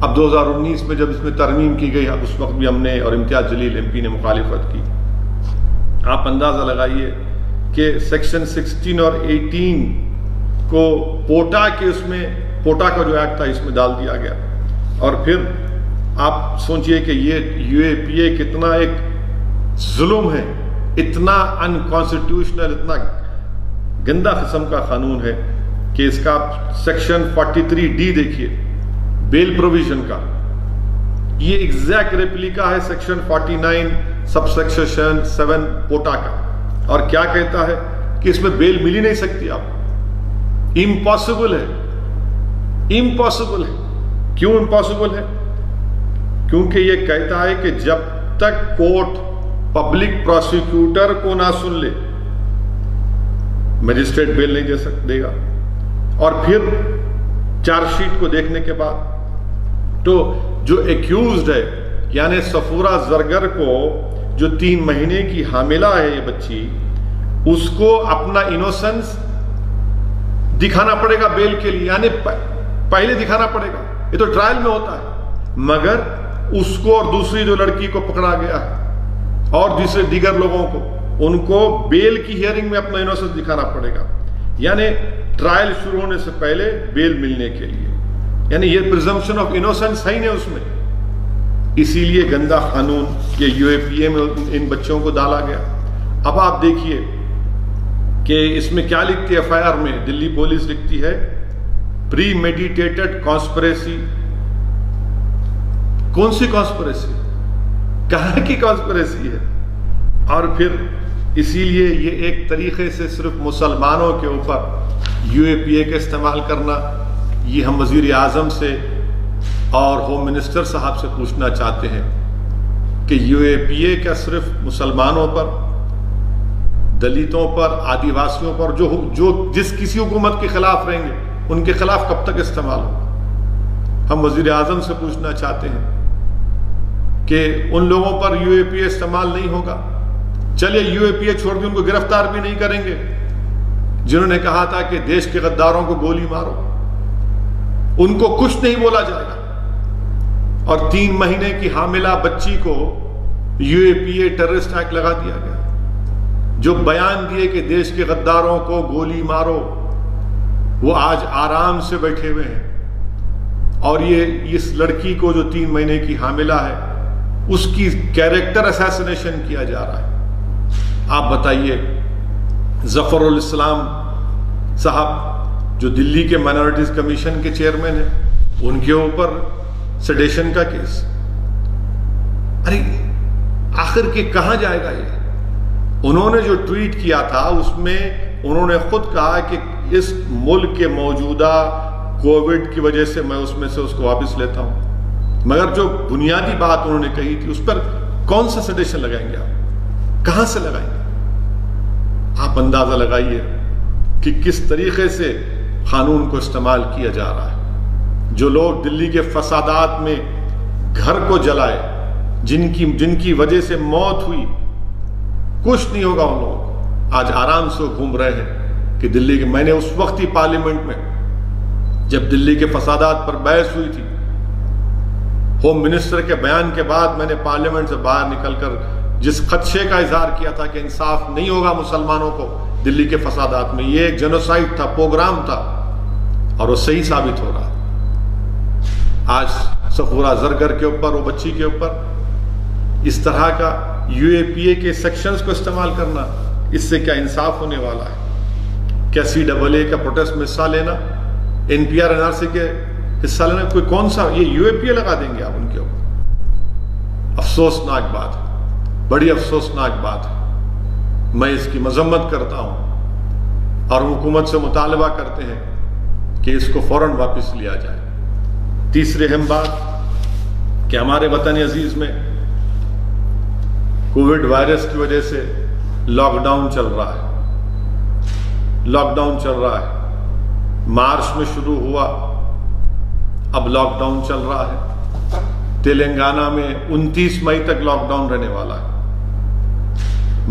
اب 2019 میں جب اس میں ترمیم کی گئی، اب اس وقت بھی ہم نے اور امتیاز جلیل MP نے مخالفت کی۔ آپ اندازہ لگائیے کہ سیکشن 16 اور 18 کو پوٹا کے، اس میں پوٹا کا جو ایکٹ تھا اس میں ڈال دیا گیا۔ اور پھر آپ سوچئے کہ یہ UAPA کتنا ایک ظلم ہے، اتنا انکانسٹیٹیوشنل، اتنا گندا قسم کا قانون ہے کہ اس کا سیکشن 43D دیکھیے، بیل پروویژن کا، یہ ایگزیکٹ ریپلیکا ہے سیکشن 49 سب سیکشن 7 پوٹا کا۔ اور کیا کہتا ہے کہ اس میں بیل مل ہی نہیں سکتی آپ، امپاسبل ہے، امپاسبل ہے۔ کیوں امپاسبل ہے؟ کیونکہ یہ کہتا ہے کہ جب تک کورٹ پبلک پروسیکیوٹر کو نہ سن لے، مجسٹریٹ بیل نہیں دے گا۔ اور پھر چارج شیٹ کو دیکھنے کے بعد تو جو ایکیوزڈ ہے، یعنی صفورہ زرگر کو، جو 3 مہینے کی حاملہ ہے یہ بچی، اس کو اپنا انوسنس دکھانا پڑے گا بیل کے لیے، یعنی پہلے دکھانا پڑے گا۔ یہ تو ٹرائل میں ہوتا ہے، مگر اس کو اور دوسری جو لڑکی کو پکڑا گیا ہے اور دیگر لوگوں کو، ان کو بیل کی ہیئرنگ میں اپنا انوسنس دکھانا پڑے گا، یعنی ٹرائل شروع ہونے سے پہلے بیل ملنے کے لیے۔ یعنی یہ پریزمپشن آف انوسنس ہے ہی نہیں اس میں، اسی لیے گندا قانون یہ UAPA میں ان بچوں کو ڈالا گیا۔ اب آپ دیکھیے کہ اس میں کیا لکھتی ہے FIR میں، دلی پولیس لکھتی ہے پری میڈیٹیٹڈ کانسپریسی۔ کون سی کانسپریسی؟ کہاں کی کانسپریسی ہے؟ اور پھر اسی لیے یہ ایک طریقے سے صرف مسلمانوں کے اوپر UAPA کا استعمال کرنا، یہ ہم وزیر اعظم سے اور ہوم منسٹر صاحب سے پوچھنا چاہتے ہیں کہ UAPA کا صرف مسلمانوں پر، دلتوں پر، آدیواسیوں پر، جو جس کسی حکومت کے خلاف رہیں گے ان کے خلاف کب تک استعمال ہو؟ ہم وزیر اعظم سے پوچھنا چاہتے ہیں کہ ان لوگوں پر UAPA استعمال نہیں ہوگا؟ چلیے UAPA چھوڑ کے ان کو گرفتار بھی نہیں کریں گے جنہوں نے کہا تھا کہ دیش کے غداروں کو گولی مارو، ان کو کچھ نہیں بولا جائے گا۔ اور 3 مہینے کی حاملہ بچی کو UAPA ٹیررسٹ ایکٹ لگا دیا گیا. جو بیان دیے کہ دیش کے غداروں کو گولی مارو، وہ آج آرام سے بیٹھے ہوئے ہیں. اور یہ اس لڑکی کو جو 3 مہینے کی حاملہ ہے اس کی کیریکٹر اسیسینیشن کیا جا رہا ہے. آپ بتائیے، ظفر الاسلام صاحب جو دلی کے مائنورٹیز کمیشن کے چیئرمین ہیں، ان کے اوپر سیڈیشن کا کیس. ارے آخر کے کہاں جائے گا یہ؟ انہوں نے جو ٹویٹ کیا تھا اس میں انہوں نے خود کہا کہ اس ملک کے موجودہ کووڈ کی وجہ سے میں اس کو واپس لیتا ہوں. مگر جو بنیادی بات انہوں نے کہی تھی اس پر کون سا سیڈیشن لگائیں گے آپ؟ کہاں سے لگائیں گے؟ آپ اندازہ لگائیے کہ کس طریقے سے قانون کو استعمال کیا جا رہا ہے. جو لوگ دلی کے فسادات میں گھر کو جلائے، جن کی وجہ سے موت ہوئی، کچھ نہیں ہوگا. ان لوگ آج آرام سے گھوم رہے ہیں کہ دلی کے. میں نے اس وقت ہی پارلیمنٹ میں جب دلی کے فسادات پر بحث ہوئی تھی، ہوم منسٹر کے بیان کے بعد میں نے پارلیمنٹ سے باہر نکل کر جس خدشے کا اظہار کیا تھا کہ انصاف نہیں ہوگا مسلمانوں کو دلی کے فسادات میں، یہ ایک جینوسائیڈ تھا، پروگرام تھا، اور وہ صحیح ثابت ہو رہا. آج صفورہ زرگر کے اوپر، وہ بچی کے اوپر اس طرح کا UAPA کے سیکشنز کو استعمال کرنا، اس سے کیا انصاف ہونے والا ہے؟ کیا CAA کا پروٹیسٹ میں حصہ لینا، NPR NRC کے حصہ لینا، کوئی کون سا یہ UAPA لگا دیں گے آپ ان کے اوپر؟ افسوسناک بات ہے، بڑی افسوسناک بات ہے. میں اس کی مذمت کرتا ہوں اور حکومت سے مطالبہ کرتے ہیں کہ اس کو فوراً واپس لیا جائے. تیسری اہم بات کہ ہمارے وطن عزیز میں کووڈ وائرس کی وجہ سے لاک ڈاؤن چل رہا ہے. لاک ڈاؤن چل رہا ہے. مارچ میں شروع ہوا، اب لاک ڈاؤن چل رہا ہے. تلنگانہ میں 29 مئی تک لاک ڈاؤن رہنے والا ہے.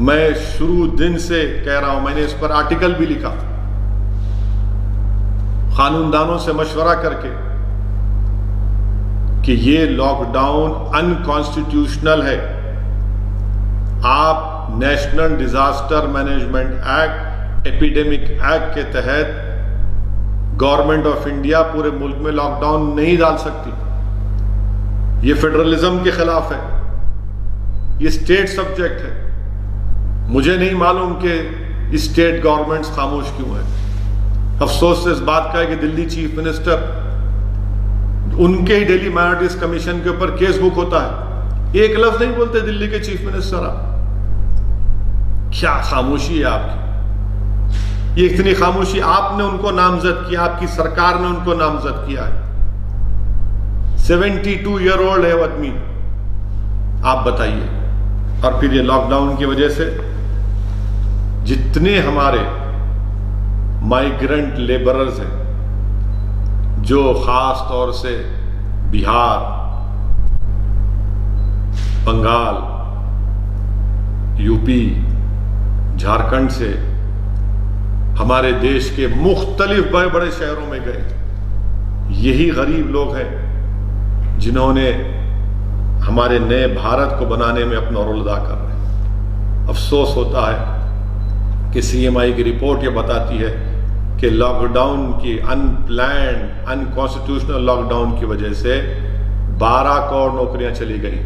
میں شروع دن سے کہہ رہا ہوں، میں نے اس پر آرٹیکل بھی لکھا، قانون دانوں سے مشورہ کر کے، کہ یہ لاک ڈاؤن انکانسٹیٹیوشنل ہے. آپ national disaster management act, epidemic act کے تحت گورنمنٹ آف انڈیا پورے ملک میں لاک ڈاؤن نہیں ڈال سکتی. یہ فیڈرلزم کے خلاف ہے، یہ اسٹیٹ سبجیکٹ ہے. مجھے نہیں معلوم کہ اسٹیٹ گورنمنٹس خاموش کیوں ہیں. افسوس سے اس بات کا ہے کہ دلی چیف منسٹر، ان کے ہی ڈیلی مائنورٹیز کمیشن کے اوپر کیس بک ہوتا ہے، ایک لفظ نہیں بولتے دلی کے چیف منسٹر. آپ کیا خاموشی ہے آپ کی؟ یہ اتنی خاموشی، آپ نے ان کو نامزد کیا، آپ کی سرکار نے ان کو نامزد کیا ہے. 72 ایئر اولڈ ہے وہ آدمی. آپ بتائیے. اور پھر یہ لاک ڈاؤن کی وجہ سے جتنے ہمارے مائیگرنٹ لیبررز ہیں جو خاص طور سے بہار، بنگال، UP، جھارکھنڈ سے ہمارے دیش کے مختلف بڑے بڑے شہروں میں گئے، یہی غریب لوگ ہیں جنہوں نے ہمارے نئے بھارت کو بنانے میں اپنا رول ادا کر رہے ہیں. افسوس ہوتا ہے کہ CMI کی رپورٹ یہ بتاتی ہے کہ لاک ڈاؤن کی ان کانسٹیٹیوشنل لاک ڈاؤن کی وجہ سے 12 کروڑ نوکریاں چلی گئی،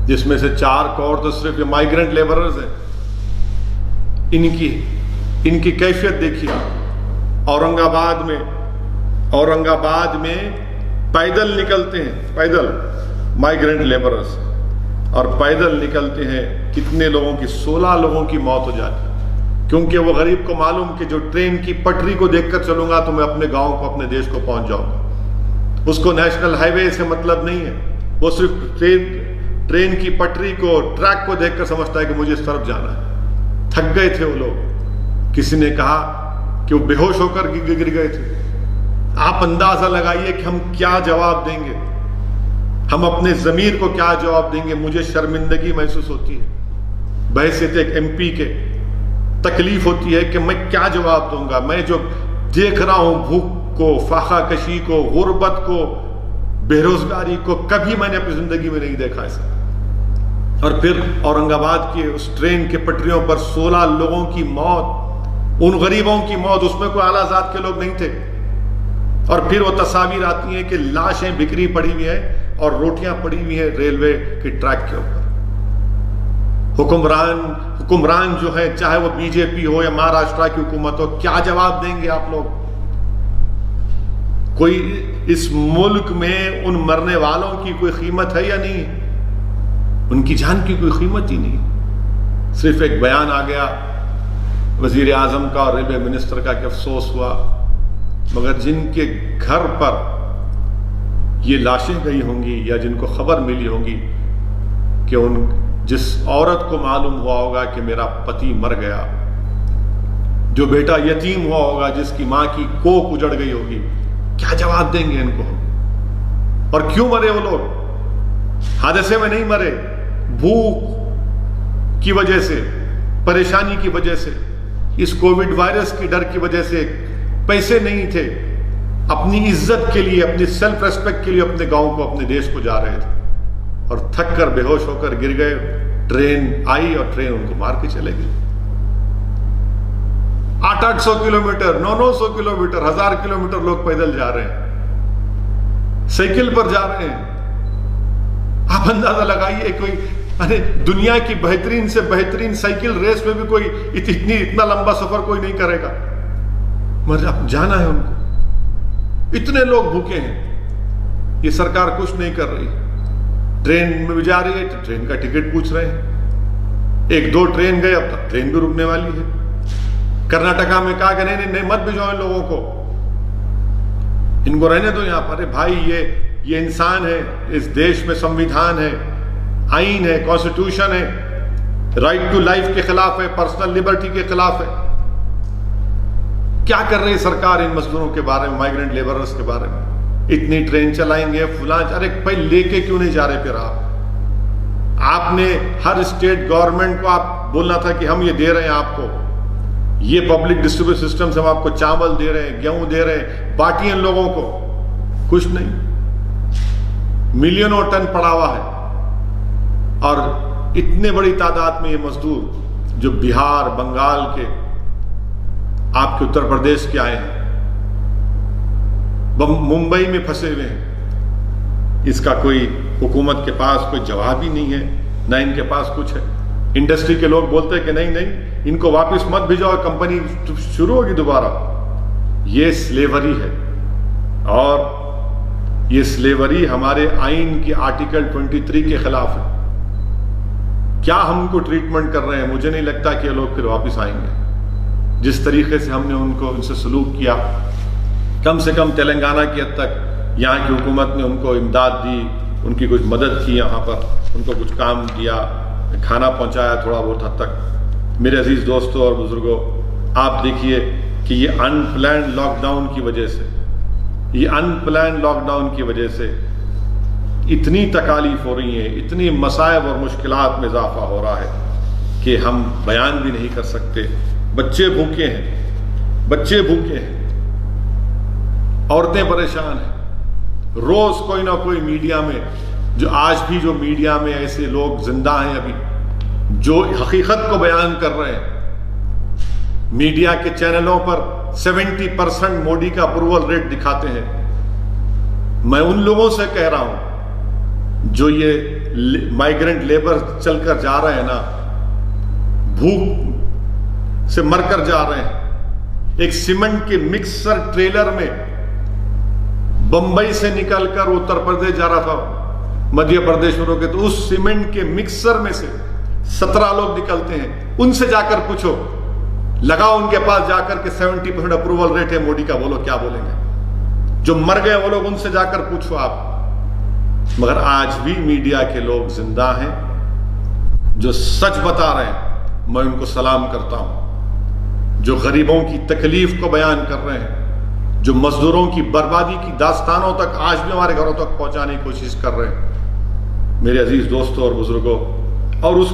جس میں سے 4 کروڑ تو صرف یہ مائیگرنٹ لیبررز ہیں. ان کی کیفیت دیکھیے. اورنگ آباد میں پیدل نکلتے ہیں، پیدل مائیگرنٹ لیبررز، اور پیدل نکلتے ہیں کتنے لوگوں کی، 16 لوگوں کی موت ہو جاتی، کیونکہ وہ غریب کو معلوم کہ جو ٹرین کی پٹری کو دیکھ کر چلوں گا تو میں اپنے گاؤں کو، اپنے دیش کو پہنچ جاؤں گا. اس کو نیشنل ہائی وے سے مطلب نہیں ہے، وہ صرف ٹرین کی پٹری کو، ٹریک کو دیکھ کر سمجھتا ہے کہ مجھے اس طرف جانا ہے. تھک گئے تھے وہ لوگ. کسی نے کہا کہ وہ بے ہوش ہو کر گر گئے تھے. آپ اندازہ لگائیے کہ ہم کیا جواب دیں گے، ہم اپنے ضمیر کو کیا جواب دیں گے. مجھے شرمندگی محسوس ہوتی ہے بحیثیت ایک MP کے. تکلیف ہوتی ہے کہ میں کیا جواب دوں گا. میں جو دیکھ رہا ہوں بھوک کو، فاقہ کشی کو، غربت کو، بے روزگاری کو کبھی میں نے اپنی زندگی میں نہیں دیکھا ایسا. اور پھر اورنگ آباد کے اس ٹرین کے پٹریوں پر 16 لوگوں کی موت، ان غریبوں کی موت، اس میں کوئی اعلیٰ ذات کے لوگ نہیں تھے. اور پھر وہ تصاویر آتی ہیں کہ لاشیں بکھری پڑی ہوئی ہیں اور روٹیاں پڑی ہوئی ہیں ریلوے کے ٹریک کے اوپر. حکمران جو ہے، چاہے وہ بی جے پی ہو یا مہاراشٹر کی حکومت ہو، کیا جواب دیں گے آپ لوگ؟ کوئی اس ملک میں ان مرنے والوں کی کوئی قیمت ہے یا نہیں؟ ان کی جان کی کوئی قیمت ہی نہیں. صرف ایک بیان آ گیا وزیر اعظم کا اور ریلوے منسٹر کا کہ افسوس ہوا، مگر جن کے گھر پر یہ لاشیں گئی ہوں گی یا جن کو خبر ملی ہوگی کہ جس عورت کو معلوم ہوا ہوگا کہ میرا پتی مر گیا، جو بیٹا یتیم ہوا ہوگا، جس کی ماں کی کوکھ اجڑ گئی ہوگی، کیا جواب دیں گے ان کو؟ اور کیوں مرے وہ لوگ؟ حادثے میں نہیں مرے، بھوک کی وجہ سے، پریشانی کی وجہ سے، اس کووڈ وائرس کی ڈر کی وجہ سے. پیسے نہیں تھے، اپنی عزت کے لیے، اپنی سیلف ریسپیکٹ کے لیے اپنے گاؤں کو، اپنے دیش کو جا رہے تھے اور تھک کر بے ہوش ہو کر گر گئے. ٹرین آئی اور ٹرین ان کو مار کے چلے گئی. 800 کلومیٹر، 900 کلومیٹر، 1000 کلومیٹر لوگ پیدل جا رہے ہیں، سائیکل پر جا رہے ہیں. آپ اندازہ لگائیے، کوئی دنیا کی بہترین سے بہترین سائیکل ریس میں بھی کوئی اتنا لمبا سفر کوئی نہیں کرے گا، مگر اب جانا ہے ان کو. اتنے لوگ بھوکے ہیں، یہ سرکار کچھ نہیں کر رہی. ٹرین میں بھی جا رہی ہے تو ٹرین کا ٹکٹ پوچھ رہے ہیں. 1-2 ٹرین گئے، اب تک ٹرین بھی رکنے والی ہے. کرناٹکا میں کہا کہ نہیں مت بھیجو ان لوگوں کو، ان کو رہنے دو یہاں پر. بھائی یہ انسان ہے، اس دیش میں سمویدھان ہے، آئین ہے، کانسٹیٹیوشن ہے، رائٹ ٹو لائف کے خلاف ہے، پرسنل لبرٹی کے خلاف ہے. کیا کر رہی سرکار ان مزدوروں کے بارے میں، مائیگرنٹ لیبررز کے بارے میں؟ اتنی ٹرین چلائیں گے فلاں، ارے بھائی لے کے کیوں نہیں جا رہے؟ پھر آپ نے ہر اسٹیٹ گورنمنٹ کو آپ بولنا تھا کہ ہم یہ دے رہے ہیں آپ کو، یہ پبلک ڈسٹریبیوشن سسٹم سے ہم آپ کو چاول دے رہے ہیں، گیہوں دے رہے ہیں، بانٹیے ان لوگوں کو. کچھ نہیں. ملینوں ٹن پڑا ہوا ہے اور اتنے بڑی تعداد میں یہ مزدور جو بہار، بنگال کے، آپ کے اتر پردیش کے آئے ہیں، ممبئی میں پھنسے ہوئے ہیں. اس کا کوئی حکومت کے پاس کوئی جواب ہی نہیں ہے، نہ ان کے پاس کچھ ہے. انڈسٹری کے لوگ بولتے ہیں کہ نہیں ان کو واپس مت بھیجو، کمپنی شروع ہوگی دوبارہ. یہ سلیوری ہے، اور یہ سلیوری ہمارے آئین کی آرٹیکل 23 کے خلاف ہے. کیا ہم کو ٹریٹمنٹ کر رہے ہیں؟ مجھے نہیں لگتا کہ یہ لوگ پھر واپس آئیں گے. جس طریقے سے ہم نے ان سے سلوک کیا، کم سے کم تلنگانہ کی حد تک یہاں کی حکومت نے ان کو امداد دی، ان کی کچھ مدد کی، یہاں پر ان کو کچھ کام دیا، کھانا پہنچایا تھوڑا بہت حد تک. میرے عزیز دوستوں اور بزرگوں، آپ دیکھیے کہ یہ ان پلانڈ لاک ڈاؤن کی وجہ سے اتنی تکالیف ہو رہی ہیں، اتنی مصائب اور مشکلات میں اضافہ ہو رہا ہے کہ ہم بیان بھی نہیں کر سکتے. بچے بھوکے ہیں، عورتیں پریشان ہیں. روز کوئی نہ کوئی میڈیا میں، جو میڈیا میں ایسے لوگ زندہ ہیں ابھی جو حقیقت کو بیان کر رہے ہیں. میڈیا کے چینلوں پر 70% مودی کا اپروول ریٹ دکھاتے ہیں. میں ان لوگوں سے کہہ رہا ہوں جو یہ مائیگرنٹ لیبر چل کر جا رہے ہیں نا، بھوک سے مر کر جا رہے ہیں. ایک سیمنٹ کے مکسر ٹریلر میں بمبئی سے نکل کر اتر پردیش جا رہا تھا، مدھیہ پردیش میں روکے تو اس سیمنٹ کے مکسر میں سے 17 لوگ نکلتے ہیں. ان سے جا کر پوچھو، لگاؤ ان کے پاس جا کر کے 70% اپروول ریٹ ہے مودی کا، بولو کیا بولیں گے؟ جو مر گئے وہ لوگ، ان سے جا کر پوچھو آپ. مگر آج بھی میڈیا کے لوگ زندہ ہیں جو سچ بتا رہے ہیں، میں ان کو سلام کرتا ہوں. جو غریبوں کی تکلیف کو بیان کر رہے ہیں، جو مزدوروں کی بربادی کی داستانوں تک آج بھی ہمارے گھروں تک پہنچانے کی کوشش کر رہے ہیں. میرے عزیز دوستوں اور بزرگوں، اور اس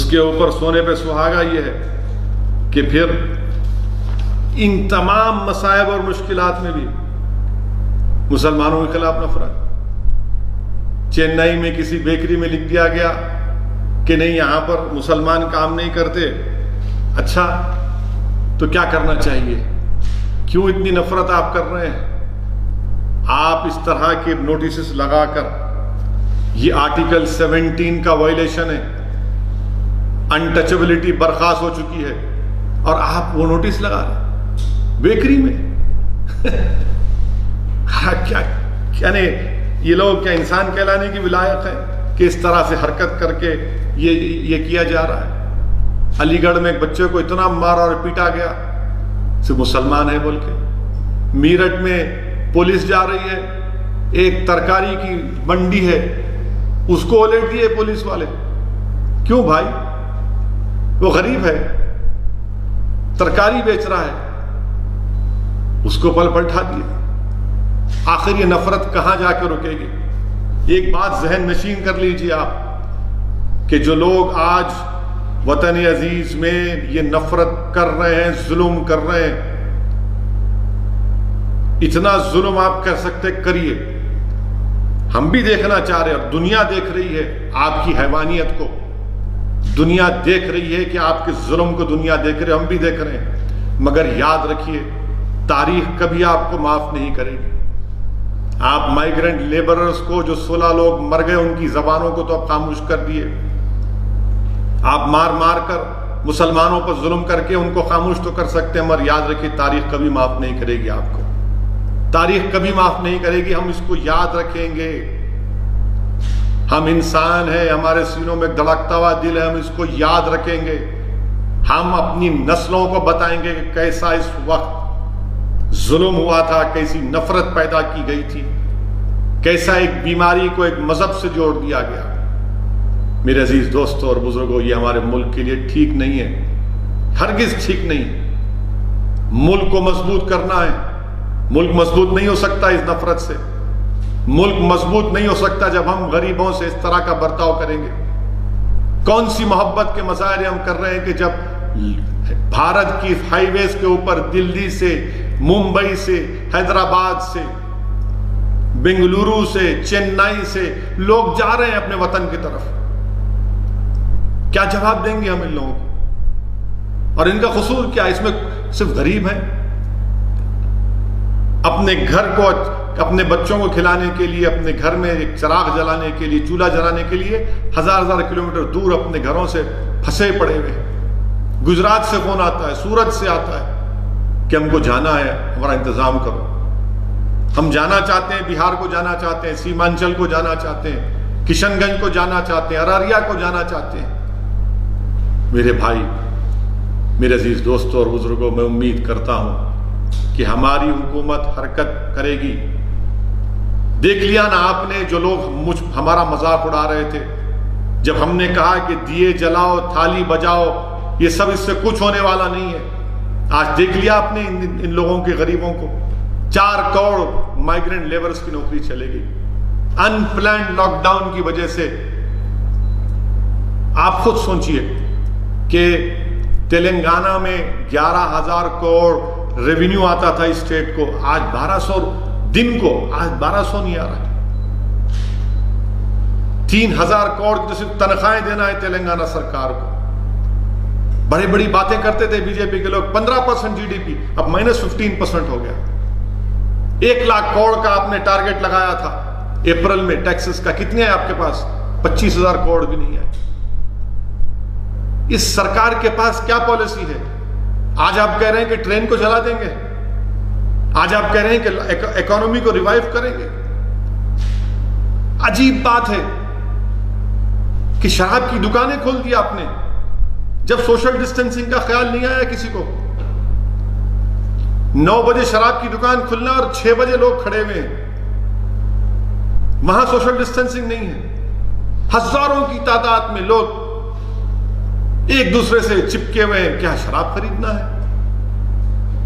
کے اوپر سونے پہ سہاگا یہ ہے کہ پھر ان تمام مصائب اور مشکلات میں بھی مسلمانوں کے خلاف نفرت. چنئی میں کسی بیکری میں لکھ دیا گیا کہ نہیں یہاں پر مسلمان کام نہیں کرتے. اچھا تو کیا کرنا چاہیے؟ کیوں اتنی نفرت آپ کر رہے ہیں؟ آپ اس طرح کے نوٹسز لگا کر، یہ آرٹیکل 17 کا وائلیشن ہے، انٹچبلٹی برخاست ہو چکی ہے، اور آپ وہ نوٹس لگا رہے بیکری میں. کیا یہ لوگ کیا انسان کہلانے کی ولایت ہے کہ اس طرح سے حرکت کر کے یہ کیا جا رہا ہے؟ علی گڑھ میں ایک بچے کو اتنا مارا اور پیٹا گیا صرف مسلمان ہے بول کے. میرٹھ میں پولیس جا رہی ہے، ایک ترکاری کی منڈی ہے، اس کو الٹ دیے پولیس والے. کیوں بھائی؟ وہ غریب ہے، ترکاری بیچ رہا ہے، اس کو پلٹا دیے. آخر یہ نفرت کہاں جا کے رکے گی؟ ایک بات ذہن نشین کر لیجیے آپ کہ جو لوگ آج وطن عزیز میں یہ نفرت کر رہے ہیں، ظلم کر رہے ہیں، اتنا ظلم آپ کر سکتے کریے. ہم بھی دیکھنا چاہ رہے ہیں، اور دنیا دیکھ رہی ہے آپ کی حیوانیت کو، دنیا دیکھ رہی ہے کہ آپ کے ظلم کو دنیا دیکھ رہے، ہم بھی دیکھ رہے ہیں. مگر یاد رکھیے تاریخ کبھی آپ کو معاف نہیں کرے گی. آپ مائیگرنٹ لیبررز کو جو 16 لوگ مر گئے ان کی زبانوں کو تو آپ خاموش کر دیے. آپ مار مار کر مسلمانوں پر ظلم کر کے ان کو خاموش تو کر سکتے ہیں، مگر یاد رکھیے تاریخ کبھی معاف نہیں کرے گی آپ کو. تاریخ کبھی معاف نہیں کرے گی. ہم اس کو یاد رکھیں گے. ہم انسان ہیں، ہمارے سینوں میں دھڑکتا ہوا دل ہے، ہم اس کو یاد رکھیں گے. ہم اپنی نسلوں کو بتائیں گے کہ کیسا اس وقت ظلم ہوا تھا، کیسی نفرت پیدا کی گئی تھی، کیسا ایک بیماری کو ایک مذہب سے جوڑ دیا گیا. میرے عزیز دوستوں اور بزرگوں، یہ ہمارے ملک کے لیے ٹھیک نہیں ہے، ہرگز ٹھیک نہیں. ملک کو مضبوط کرنا ہے. ملک مضبوط نہیں ہو سکتا اس نفرت سے. ملک مضبوط نہیں ہو سکتا جب ہم غریبوں سے اس طرح کا برتاؤ کریں گے. کون سی محبت کے مظاہرے ہم کر رہے ہیں کہ جب بھارت کی ہائی ویز کے اوپر دلی سے، ممبئی سے، حیدرآباد سے، بنگلورو سے، چنئی سے لوگ جا رہے ہیں اپنے وطن کی طرف. کیا جواب دیں گے ہم ان لوگوں کو؟ اور ان کا قصور کیا؟ اس میں صرف غریب ہیں. اپنے گھر کو، اپنے بچوں کو کھلانے کے لیے، اپنے گھر میں ایک چراغ جلانے کے لیے، چولہا جلانے کے لیے ہزار کلومیٹر دور اپنے گھروں سے پھنسے پڑے ہوئے. گجرات سے فون آتا ہے، سورت سے آتا ہے کہ ہم کو جانا ہے، ہمارا انتظام کرو. ہم جانا چاہتے ہیں، بہار کو جانا چاہتے ہیں، سیمانچل کو جانا چاہتے ہیں، کشن گنج کو جانا چاہتے ہیں، ارریہ کو جانا چاہتے ہیں. میرے بھائی، میرے عزیز دوستوں اور بزرگوں، میں امید کرتا ہوں کہ ہماری حکومت حرکت کرے گی. دیکھ لیا نا آپ نے، جو لوگ ہمارا مذاق اڑا رہے تھے جب ہم نے کہا کہ دیے جلاؤ، تھالی بجاؤ، یہ سب اس سے کچھ ہونے والا نہیں ہے. آج دیکھ لیا آپ نے ان لوگوں کے، غریبوں کو 4 کروڑ مائیگرنٹ لیبرز کی نوکری چلے گئی ان پلانڈ لاک ڈاؤن کی وجہ سے. آپ خود سوچئے کہ تلنگانہ میں 11,000 کروڑ ریونیو آتا تھا اسٹیٹ کو، آج 1200 دن کو، آج 1200 نہیں آ رہا. 3,000 کروڑ کی صرف تنخواہیں دینا ہے تلنگانہ سرکار کو. بڑی بڑی باتیں کرتے تھے بی جے پی کے لوگ، 15% جی ڈی پی، اب -15% ہو گیا. 1 لاکھ کروڑ کا آپ نے ٹارگٹ لگایا تھا اپریل میں ٹیکسز کا، کتنے ہیں آپ کے پاس؟ 25,000 کروڑ بھی نہیں ہے. اس سرکار کے پاس کیا پالیسی ہے؟ آج آپ کہہ رہے ہیں کہ ٹرین کو چلا دیں گے، آج آپ کہہ رہے ہیں کہ اکانومی کو ریوائیو کریں گے. عجیب بات ہے کہ شراب کی دکانیں کھول دی آپ نے جب سوشل ڈسٹینسنگ کا خیال نہیں آیا کسی کو. 9 بجے شراب کی دکان کھلنا اور 6 بجے لوگ کھڑے ہوئے ہیں، وہاں سوشل ڈسٹینسنگ نہیں ہے. ہزاروں کی تعداد میں لوگ ایک دوسرے سے چپکے ہوئے ہیں. کیا شراب خریدنا ہے؟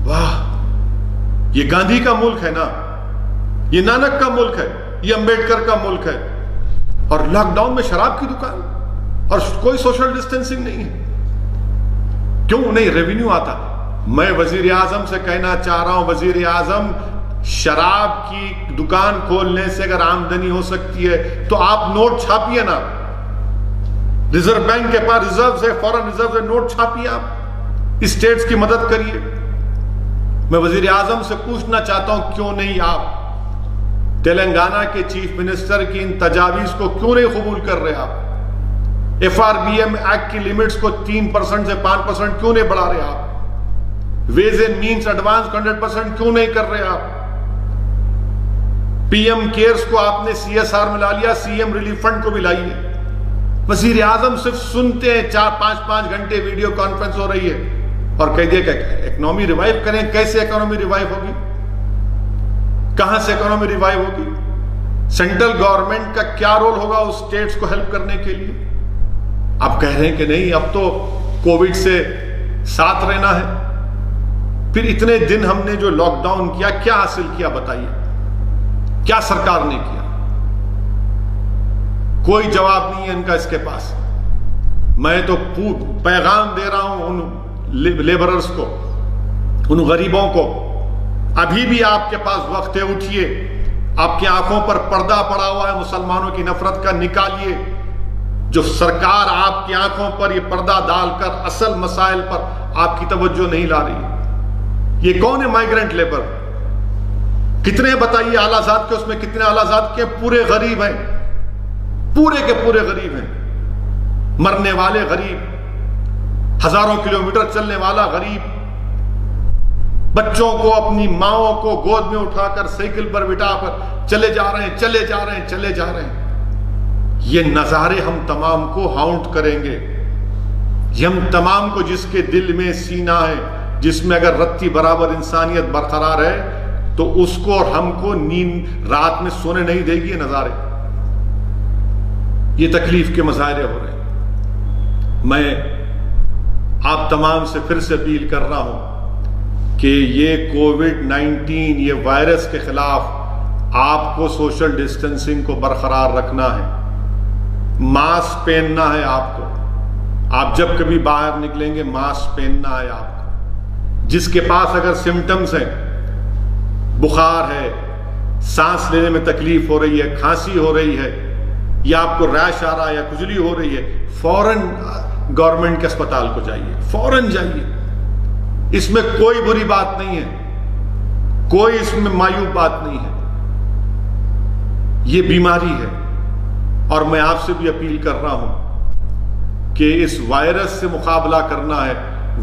واہ، یہ گاندھی کا ملک ہے نا، یہ نانک کا ملک ہے، یہ امبیڈکر کا ملک ہے، اور لاک ڈاؤن میں شراب کی دکان اور کوئی سوشل ڈسٹینسنگ نہیں ہے. کیوں نہیں؟ ریونیو آتا. میں وزیر اعظم سے کہنا چاہ رہا ہوں، وزیر اعظم شراب کی دکان کھولنے سے اگر آمدنی ہو سکتی ہے تو آپ نوٹ چھاپیے نا. ریزرو بینک کے پاس ریزرو ہے, فورن ریزرو ہے, نوٹ چھاپیے, آپ اسٹیٹس کی مدد کریے. میں وزیر اعظم سے پوچھنا چاہتا ہوں کیوں نہیں آپ تلنگانہ کے چیف منسٹر کی ان تجاویز کو کیوں نہیں قبول کر رہے؟ آپ FRBM ایکٹ کی لیمٹس کو 3% سے 5% کیوں نہیں بڑھا رہے؟ آپ ویز اینڈ مینس ایڈوانس 100% کیوں نہیں کر رہے؟ آپ PM کیئرز کو آپ نے CSR میں لا لیا, CM ریلیف فنڈ کو بھی لائیے. وزیر اعظم صرف سنتے ہیں, 4-5 گھنٹے ویڈیو کانفرنس ہو رہی ہے اور کہہ دیا کہ اکنامی ریوائیو کریں. کیسے اکنامی ریوائیو ہوگی؟ کہاں سے اکنامی ریوائیو ہوگی؟ سینٹرل گورنمنٹ کا کیا رول ہوگا اس اسٹیٹس کو ہیلپ کرنے کے لیے؟ آپ کہہ رہے ہیں کہ نہیں اب تو کووڈ سے ساتھ رہنا ہے. پھر اتنے دن ہم نے جو لاک ڈاؤن کیا, کیا حاصل کیا بتائیے؟ کیا سرکار نے کیا؟ کوئی جواب نہیں ہے ان کا اس کے پاس. میں تو پیغام دے رہا ہوں ان لیبررز کو, ان غریبوں کو, ابھی بھی آپ کے پاس وقت ہے, اٹھیے. آپ کی آنکھوں پر پردہ پڑا ہوا ہے مسلمانوں کی نفرت کا, نکالیے. جو سرکار آپ کی آنکھوں پر یہ پردہ ڈال کر اصل مسائل پر آپ کی توجہ نہیں لا رہی. یہ کون ہے مائیگرنٹ لیبر؟ کتنے بتائیے اعلیٰ ذات کے, اس میں کتنے اعلیٰ ذات کے؟ پورے غریب ہیں, پورے کے پورے غریب ہیں. مرنے والے غریب, ہزاروں کلومیٹر چلنے والا غریب, بچوں کو اپنی ماؤں کو گود میں اٹھا کر سائیکل پر بٹھا کر چلے جا رہے ہیں, چلے جا رہے ہیں, چلے جا رہے ہیں. یہ نظارے ہم تمام کو ہاؤنٹ کریں گے. یہ ہم تمام کو, جس کے دل میں سینہ ہے, جس میں اگر رتی برابر انسانیت برقرار ہے, تو اس کو اور ہم کو نیند رات میں سونے نہیں دے گی. یہ نظارے, یہ تکلیف کے مظاہرے ہو رہے ہیں. میں آپ تمام سے پھر سے اپیل کر رہا ہوں کہ یہ کووڈ-19 یہ وائرس کے خلاف آپ کو سوشل ڈسٹینسنگ کو برقرار رکھنا ہے, ماسک پہننا ہے آپ کو. آپ جب کبھی باہر نکلیں گے ماسک پہننا ہے آپ کو. جس کے پاس اگر سمٹمز ہیں, بخار ہے, سانس لینے میں تکلیف ہو رہی ہے, کھانسی ہو رہی ہے, یا آپ کو ریش آ رہا ہے یا کھجلی ہو رہی ہے, فوراً گورنمنٹ کے اسپتال کو جائیے, فوراً جائیے. اس میں کوئی بری بات نہیں ہے, کوئی اس میں مایوب بات نہیں ہے. یہ بیماری ہے, اور میں آپ سے بھی اپیل کر رہا ہوں کہ اس وائرس سے مقابلہ کرنا ہے.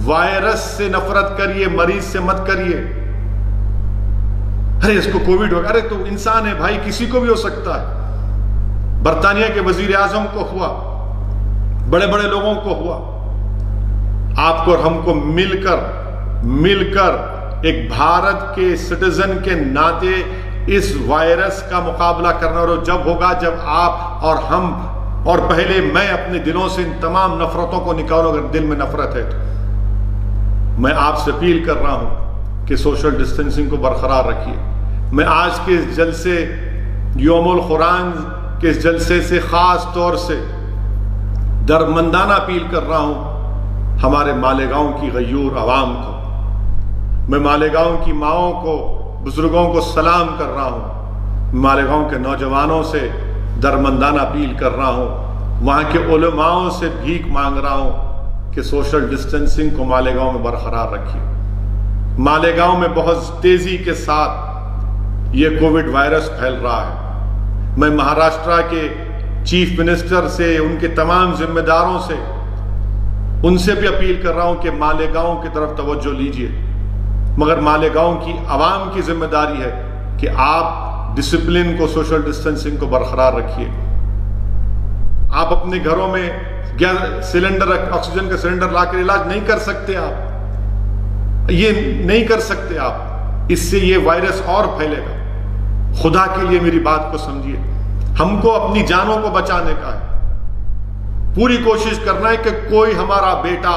وائرس سے نفرت کریے, مریض سے مت کریے. ارے اس کو کووڈ ہو گیا, ارے تو انسان ہے بھائی, کسی کو بھی ہو سکتا ہے. برطانیہ کے وزیر اعظم کو ہوا, بڑے بڑے لوگوں کو ہوا. آپ کو اور ہم کو مل کر ایک بھارت کے سٹیزن کے ناطے اس وائرس کا مقابلہ کرنا. اور جب ہوگا جب آپ اور ہم, اور پہلے میں اپنے دلوں سے ان تمام نفرتوں کو نکالوں. اگر دل میں نفرت ہے تو میں آپ سے اپیل کر رہا ہوں کہ سوشل ڈسٹینسنگ کو برقرار رکھیے. میں آج کے اس جلسے یوم القرآن کے اس جلسے سے خاص طور سے درمندانہ اپیل کر رہا ہوں ہمارے مالیگاؤں کی غیور عوام کو. میں مالیگاؤں کی ماؤں کو, بزرگوں کو سلام کر رہا ہوں. مالیگاؤں کے نوجوانوں سے درمندانہ اپیل کر رہا ہوں. وہاں کے علماؤں سے بھیک مانگ رہا ہوں کہ سوشل ڈسٹینسنگ کو مالیگاؤں میں برقرار رکھیے. مالیگاؤں میں بہت تیزی کے ساتھ یہ کووڈ وائرس پھیل رہا ہے. میں مہاراشٹرا کے چیف منسٹر سے, ان کے تمام ذمہ داروں سے, ان سے بھی اپیل کر رہا ہوں کہ مالیگاؤں کی طرف توجہ لیجیے. مگر مالیگاؤں کی عوام کی ذمہ داری ہے کہ آپ ڈسپلن کو, سوشل ڈسٹینسنگ کو برقرار رکھیے. آپ اپنے گھروں میں سلنڈر, آکسیجن کا سلنڈر لا کر علاج نہیں کر سکتے. آپ یہ نہیں کر سکتے. آپ اس سے یہ وائرس اور پھیلے گا. خدا کے لیے میری بات کو سمجھیے. ہم کو اپنی جانوں کو بچانے کا ہے. پوری کوشش کرنا ہے کہ کوئی ہمارا بیٹا,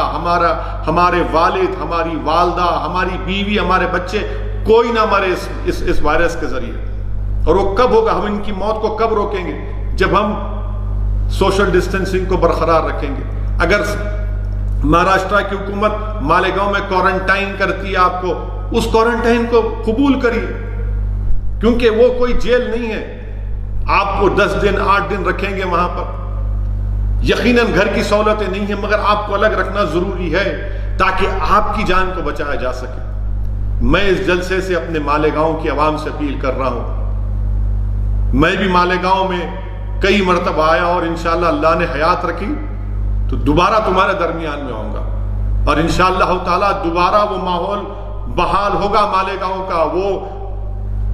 ہمارے والد, ہماری والدہ, ہماری بیوی, ہمارے بچے, کوئی نہ مرے اس وائرس کے ذریعے. اور وہ کب ہوگا, ہم ان کی موت کو کب روکیں گے؟ جب ہم سوشل ڈسٹینسنگ کو برقرار رکھیں گے. اگر مہاراشٹرا کی حکومت مالیگاؤں میں کوارنٹائن کرتی ہے آپ کو, اس کوارنٹائن کو قبول کریے. کیونکہ وہ کوئی جیل نہیں ہے آپ کو 10 دن 8 دن رکھیں گے وہاں پر. یقیناً گھر کی سہولتیں نہیں ہیں مگر آپ کو الگ رکھنا ضروری ہے تاکہ آپ کی جان کو بچایا جا سکے. میں اس جلسے سے اپنے مالیگاؤں کی عوام سے اپیل کر رہا ہوں. میں بھی مالیگاؤں میں کئی مرتبہ آیا اور انشاءاللہ اللہ نے حیات رکھی تو دوبارہ تمہارے درمیان میں آؤں گا اور انشاءاللہ تعالیٰ دوبارہ وہ ماحول بحال ہوگا مالیگاؤں کا. وہ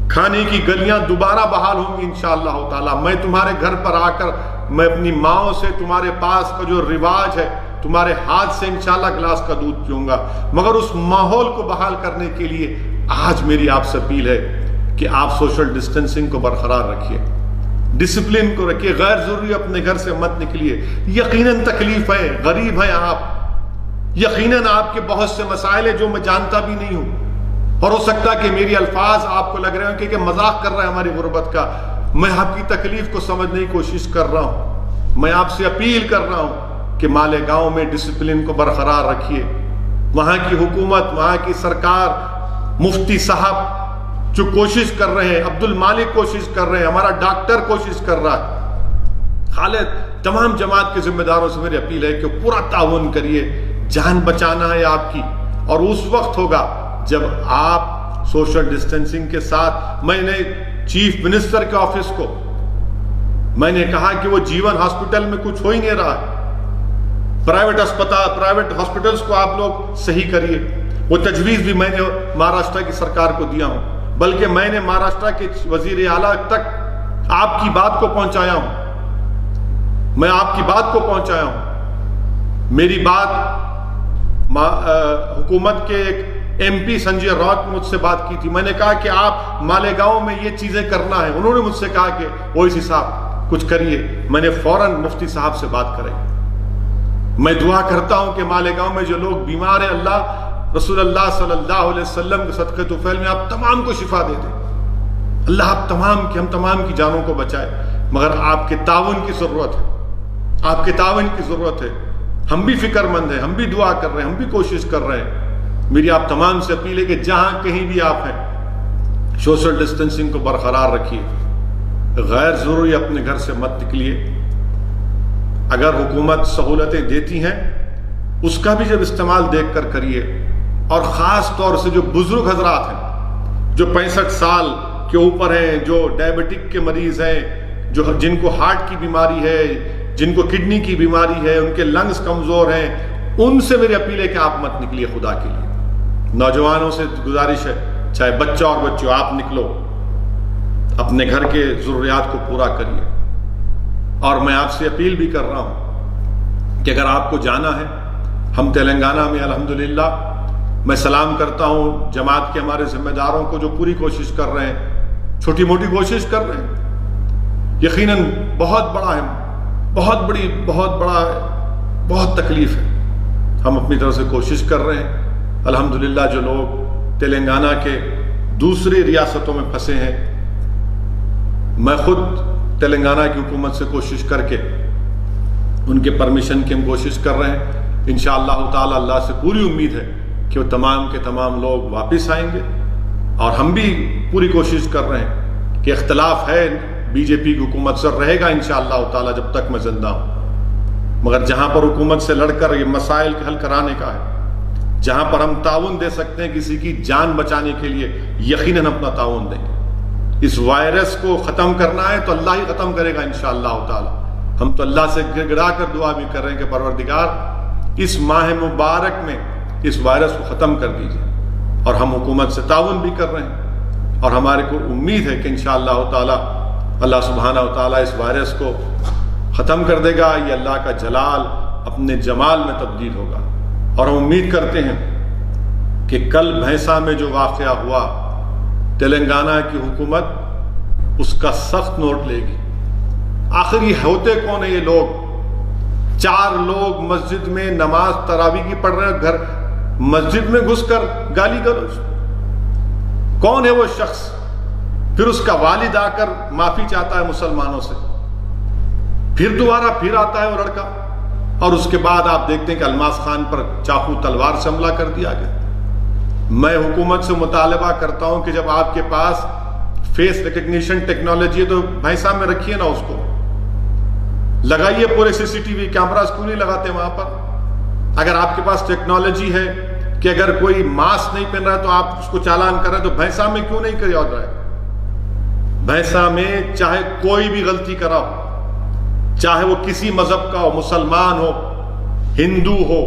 کھانے کی گلیاں دوبارہ بحال ہوں گی انشاءاللہ تعالیٰ. میں تمہارے گھر پر آ کر میں اپنی ماؤں سے تمہارے پاس کا جو رواج ہے تمہارے ہاتھ سے انشاءاللہ گلاس کا دودھ پیوں گا. مگر اس ماحول کو بحال کرنے کے لیے آج میری آپ سے اپیل ہے کہ آپ سوشل ڈسٹینسنگ کو برقرار رکھیے, ڈسپلن کو رکھیے, غیر ضروری اپنے گھر سے مت نکلیے. یقیناً تکلیف ہے, غریب ہیں آپ, یقیناً آپ کے بہت سے مسائل ہیں جو میں جانتا بھی نہیں ہوں اور ہو سکتا ہے کہ میری الفاظ آپ کو لگ رہے ہیں کہ مذاق کر رہا ہے ہماری غربت کا. میں آپ کی تکلیف کو سمجھنے کی کوشش کر رہا ہوں. میں آپ سے اپیل کر رہا ہوں کہ مالیگاؤں میں ڈسپلن کو برقرار رکھیے. وہاں کی حکومت, وہاں کی سرکار, مفتی صاحب جو کوشش کر رہے ہیں, عبد المالک کوشش کر رہے ہیں, ہمارا ڈاکٹر کوشش کر رہا ہے, خالد, تمام جماعت کے ذمہ داروں سے میری اپیل ہے کہ پورا تعاون کریے. جان بچانا ہے آپ کی اور اس وقت ہوگا جب آپ سوشل ڈسٹینسنگ کے ساتھ. میں نے چیف منسٹر کے آفس کو میں نے کہا کہ وہ جیون ہاسپٹل میں کچھ ہو ہی نہیں رہا, پرائیویٹ اسپتال, پرائیویٹ ہاسپٹلز کو آپ لوگ صحیح کریے. وہ تجویز بھی میں نے مہاراشٹر کی سرکار کو دیا ہوں, بلکہ میں نے مہاراشٹر کے وزیر اعلیٰ تک آپ کی بات کو پہنچایا ہوں. میں آپ کی بات کو پہنچایا ہوں. میری بات حکومت کے ایک ایم پی سنجے راؤت مجھ سے بات کی تھی. میں نے کہا کہ آپ مالیگاؤں میں یہ چیزیں کرنا ہے. انہوں نے مجھ سے کہا کہ اویسی صاحب کچھ کریے. میں نے فوراً مفتی صاحب سے بات کرائی. میں دعا کرتا ہوں کہ مالیگاؤں میں جو لوگ بیمار ہیں, اللہ رسول اللہ صلی اللہ علیہ وسلم کے صدقے طفیل میں آپ تمام کو شفا دے دیں. اللہ آپ تمام کی, ہم تمام کی جانوں کو بچائے. مگر آپ کے تعاون کی ضرورت ہے, آپ کے تعاون کی ضرورت ہے. ہم بھی فکر مند ہیں, ہم بھی دعا کر رہے ہیں, ہم بھی کوشش کر رہے ہیں. میری آپ تمام سے اپیل ہے کہ جہاں کہیں بھی آپ ہیں سوشل ڈسٹینسنگ کو برقرار رکھیے. غیر ضروری اپنے گھر سے مت نکلیے. اگر حکومت سہولتیں دیتی ہیں اس کا بھی جب استعمال دیکھ کر کریے. اور خاص طور سے جو بزرگ حضرات ہیں جو 65 سال کے اوپر ہیں, جو ڈائبٹک کے مریض ہیں, جن کو ہارٹ کی بیماری ہے, جن کو کڈنی کی بیماری ہے, ان کے لنگز کمزور ہیں, ان سے میری اپیل ہے کہ آپ مت نکلیے خدا کے لیے. نوجوانوں سے گزارش ہے, چاہے بچہ اور بچوں, آپ نکلو, اپنے گھر کے ضروریات کو پورا کریے. اور میں آپ سے اپیل بھی کر رہا ہوں کہ اگر آپ کو جانا ہے, ہم تلنگانہ میں الحمدللہ, میں سلام کرتا ہوں جماعت کے ہمارے ذمہ داروں کو جو پوری کوشش کر رہے ہیں, چھوٹی موٹی کوشش کر رہے ہیں. یقیناً بہت بڑا ہے, بہت بڑا ہے, بہت تکلیف ہے. ہم اپنی طرف سے کوشش کر رہے ہیں. الحمدللہ جو لوگ تلنگانہ کے دوسری ریاستوں میں پھنسے ہیں, میں خود تلنگانہ کی حکومت سے کوشش کر کے ان کے پرمیشن کی ہم کوشش کر رہے ہیں. انشاءاللہ تعالی اللہ سے پوری امید ہے کہ وہ تمام کے تمام لوگ واپس آئیں گے. اور ہم بھی پوری کوشش کر رہے ہیں کہ اختلاف ہے بی جے پی کی حکومت سے, رہے گا انشاءاللہ تعالی جب تک میں زندہ ہوں. مگر جہاں پر حکومت سے لڑ کر یہ مسائل حل کرانے کا ہے, جہاں پر ہم تعاون دے سکتے ہیں کسی کی جان بچانے کے لیے, یقیناً اپنا تعاون دیں گے. اس وائرس کو ختم کرنا ہے تو اللہ ہی ختم کرے گا انشاءاللہ تعالی. ہم تو اللہ سے گڑ گڑا کر دعا بھی کر رہے ہیں کہ پروردگار اس ماہ مبارک میں اس وائرس کو ختم کر دیجیے. اور ہم حکومت سے تعاون بھی کر رہے ہیں اور ہمارے کو امید ہے کہ انشاءاللہ تعالی اللہ سبحانہ و تعالی اس وائرس کو ختم کر دے گا. یہ اللہ کا جلال اپنے جمال میں تبدیل ہوگا. اور ہم امید کرتے ہیں کہ کل بھینسا میں جو واقعہ ہوا, تلنگانہ کی حکومت اس کا سخت نوٹ لے گی. آخر یہ ہوتے کون ہیں یہ لوگ؟ 4 لوگ مسجد میں نماز تراویح کی پڑھ رہے ہیں, گھر مسجد میں گھس کر گالی گلوچ. کون ہے وہ شخص؟ پھر اس کا والد آ کر معافی چاہتا ہے مسلمانوں سے, پھر دوبارہ پھر آتا ہے وہ لڑکا, اور اس کے بعد آپ دیکھتے ہیں کہ الماس خان پر چاقو تلوار سے حملہ کر دیا گیا. میں حکومت سے مطالبہ کرتا ہوں کہ جب آپ کے پاس فیس ریکگنیشن ٹیکنالوجی ہے تو بھائی صاحب میں رکھیے نا، اس کو لگائیے، پورے CCTV کیمراز کیوں نہیں لگاتے وہاں پر؟ اگر آپ کے پاس ٹیکنالوجی ہے کہ اگر کوئی ماسک نہیں پہن رہا ہے تو آپ اس کو چالان کر رہے ہیں، تو بھینسا میں کیوں نہیں کیا رہا ہے؟ بھینسا میں چاہے کوئی بھی غلطی کرا ہو، چاہے وہ کسی مذہب کا ہو، مسلمان ہو، ہندو ہو،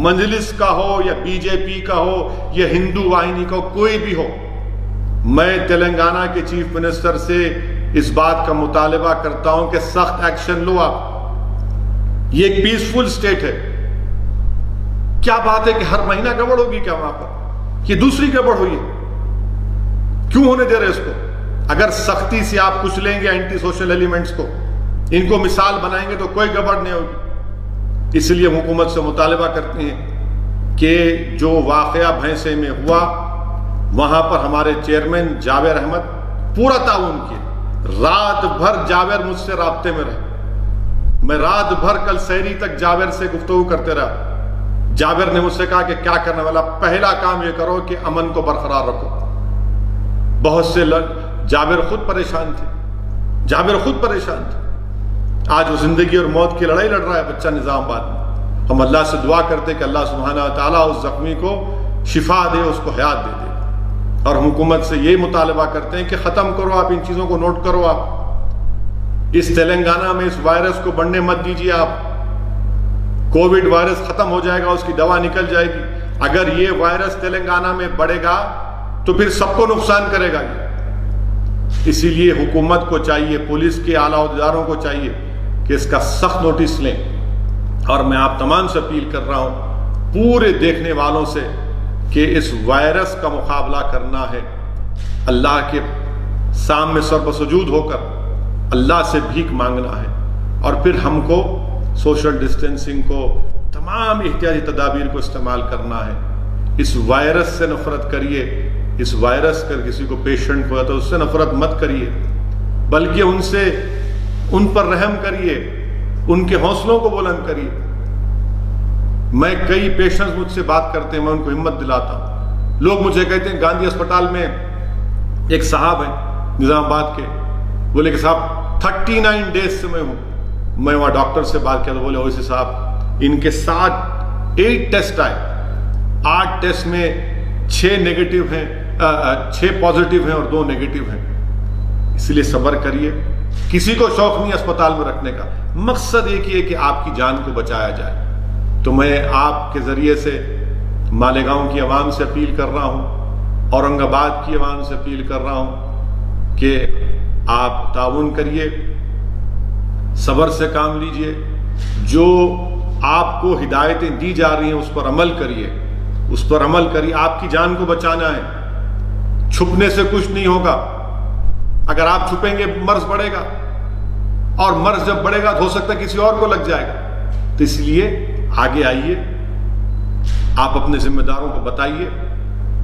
مجلس کا ہو یا BJP کا ہو یا ہندو واہنی کا ہو، کوئی بھی ہو، میں تلنگانہ کے چیف منسٹر سے اس بات کا مطالبہ کرتا ہوں کہ سخت ایکشن لو آپ۔ یہ ایک پیسفل سٹیٹ ہے، کیا بات ہے کہ ہر مہینہ گڑبڑ ہوگی کیا وہاں پر؟ یہ دوسری گڑبڑ ہوئی ہے، کیوں ہونے دے رہے اس کو؟ اگر سختی سے آپ کچھ لیں گے اینٹی سوشل ایلیمنٹس کو، ان کو مثال بنائیں گے تو کوئی گڑبڑ نہیں ہوگی۔ اس لیے حکومت سے مطالبہ کرتے ہیں کہ جو واقعہ بھینسے میں ہوا وہاں پر ہمارے چیئرمین جاوید احمد پورا تعاون کیے، رات بھر جاوید مجھ سے رابطے میں رہے، میں رات بھر کل سحری تک جاوید سے گفتگو کرتے رہا۔ جابر نے مجھ سے کہا کہ کیا کرنے والا؟ پہلا کام یہ کرو کہ امن کو برقرار رکھو۔ بہت سے جابر خود پریشان تھے، جابر خود پریشان تھے۔ آج وہ زندگی اور موت کی لڑائی لڑ رہا ہے بچہ نظام آباد میں۔ ہم اللہ سے دعا کرتے کہ اللہ سبحانہ وتعالیٰ اس زخمی کو شفا دے، اس کو حیات دے دے، اور حکومت سے یہی مطالبہ کرتے ہیں کہ ختم کرو آپ ان چیزوں کو، نوٹ کرو آپ اس تلنگانہ میں اس وائرس کو بڑھنے مت دیجیے آپ۔ کووڈ وائرس ختم ہو جائے گا، اس کی دوا نکل جائے گی، اگر یہ وائرس تلنگانہ میں بڑھے گا تو پھر سب کو نقصان کرے گا یہ۔ اسی لیے حکومت کو چاہیے، پولیس کے اعلیٰ عہدیداروں کو چاہیے کہ اس کا سخت نوٹس لیں، اور میں آپ تمام سے اپیل کر رہا ہوں پورے دیکھنے والوں سے کہ اس وائرس کا مقابلہ کرنا ہے، اللہ کے سامنے سر بسجود ہو کر اللہ سے بھیک مانگنا ہے، اور پھر ہم کو سوشل ڈسٹینسنگ کو، تمام احتیاطی تدابیر کو استعمال کرنا ہے۔ اس وائرس سے نفرت کریے، اس وائرس کا کسی کو پیشنٹ ہوا تو اس سے نفرت مت کریے، بلکہ ان پر رحم کریے، ان کے حوصلوں کو بلند کریے۔ میں کئی پیشنٹس مجھ سے بات کرتے ہیں، میں ان کو ہمت دلاتا ہوں۔ لوگ مجھے کہتے ہیں گاندھی اسپتال میں ایک صاحب ہیں نظام آباد کے، بولے کہ صاحب 39 ڈیز سے میں ہوں۔ میں وہاں ڈاکٹر سے بات کیا تو بولے اویسی صاحب ان کے ساتھ 8 ٹیسٹ آئے، 8 ٹیسٹ میں 6 نیگیٹو ہیں، 6 پازیٹیو ہیں اور 2 نیگیٹو ہیں۔ اس لیے صبر کریے، کسی کو شوق نہیں اسپتال میں رکھنے کا، مقصد ایک ہی ہے کہ آپ کی جان کو بچایا جائے۔ تو میں آپ کے ذریعے سے مالیگاؤں کی عوام سے اپیل کر رہا ہوں، اورنگ آباد کی عوام سے اپیل کر رہا ہوں کہ آپ تعاون کریے، صبر سے کام لیجئے، جو آپ کو ہدایتیں دی جا رہی ہیں اس پر عمل کریے، اس پر عمل کریے۔ آپ کی جان کو بچانا ہے، چھپنے سے کچھ نہیں ہوگا۔ اگر آپ چھپیں گے مرض بڑھے گا، اور مرض جب بڑھے گا تو ہو سکتا ہے کسی اور کو لگ جائے گا۔ تو اس لیے آگے آئیے، آپ اپنے ذمہ داروں کو بتائیے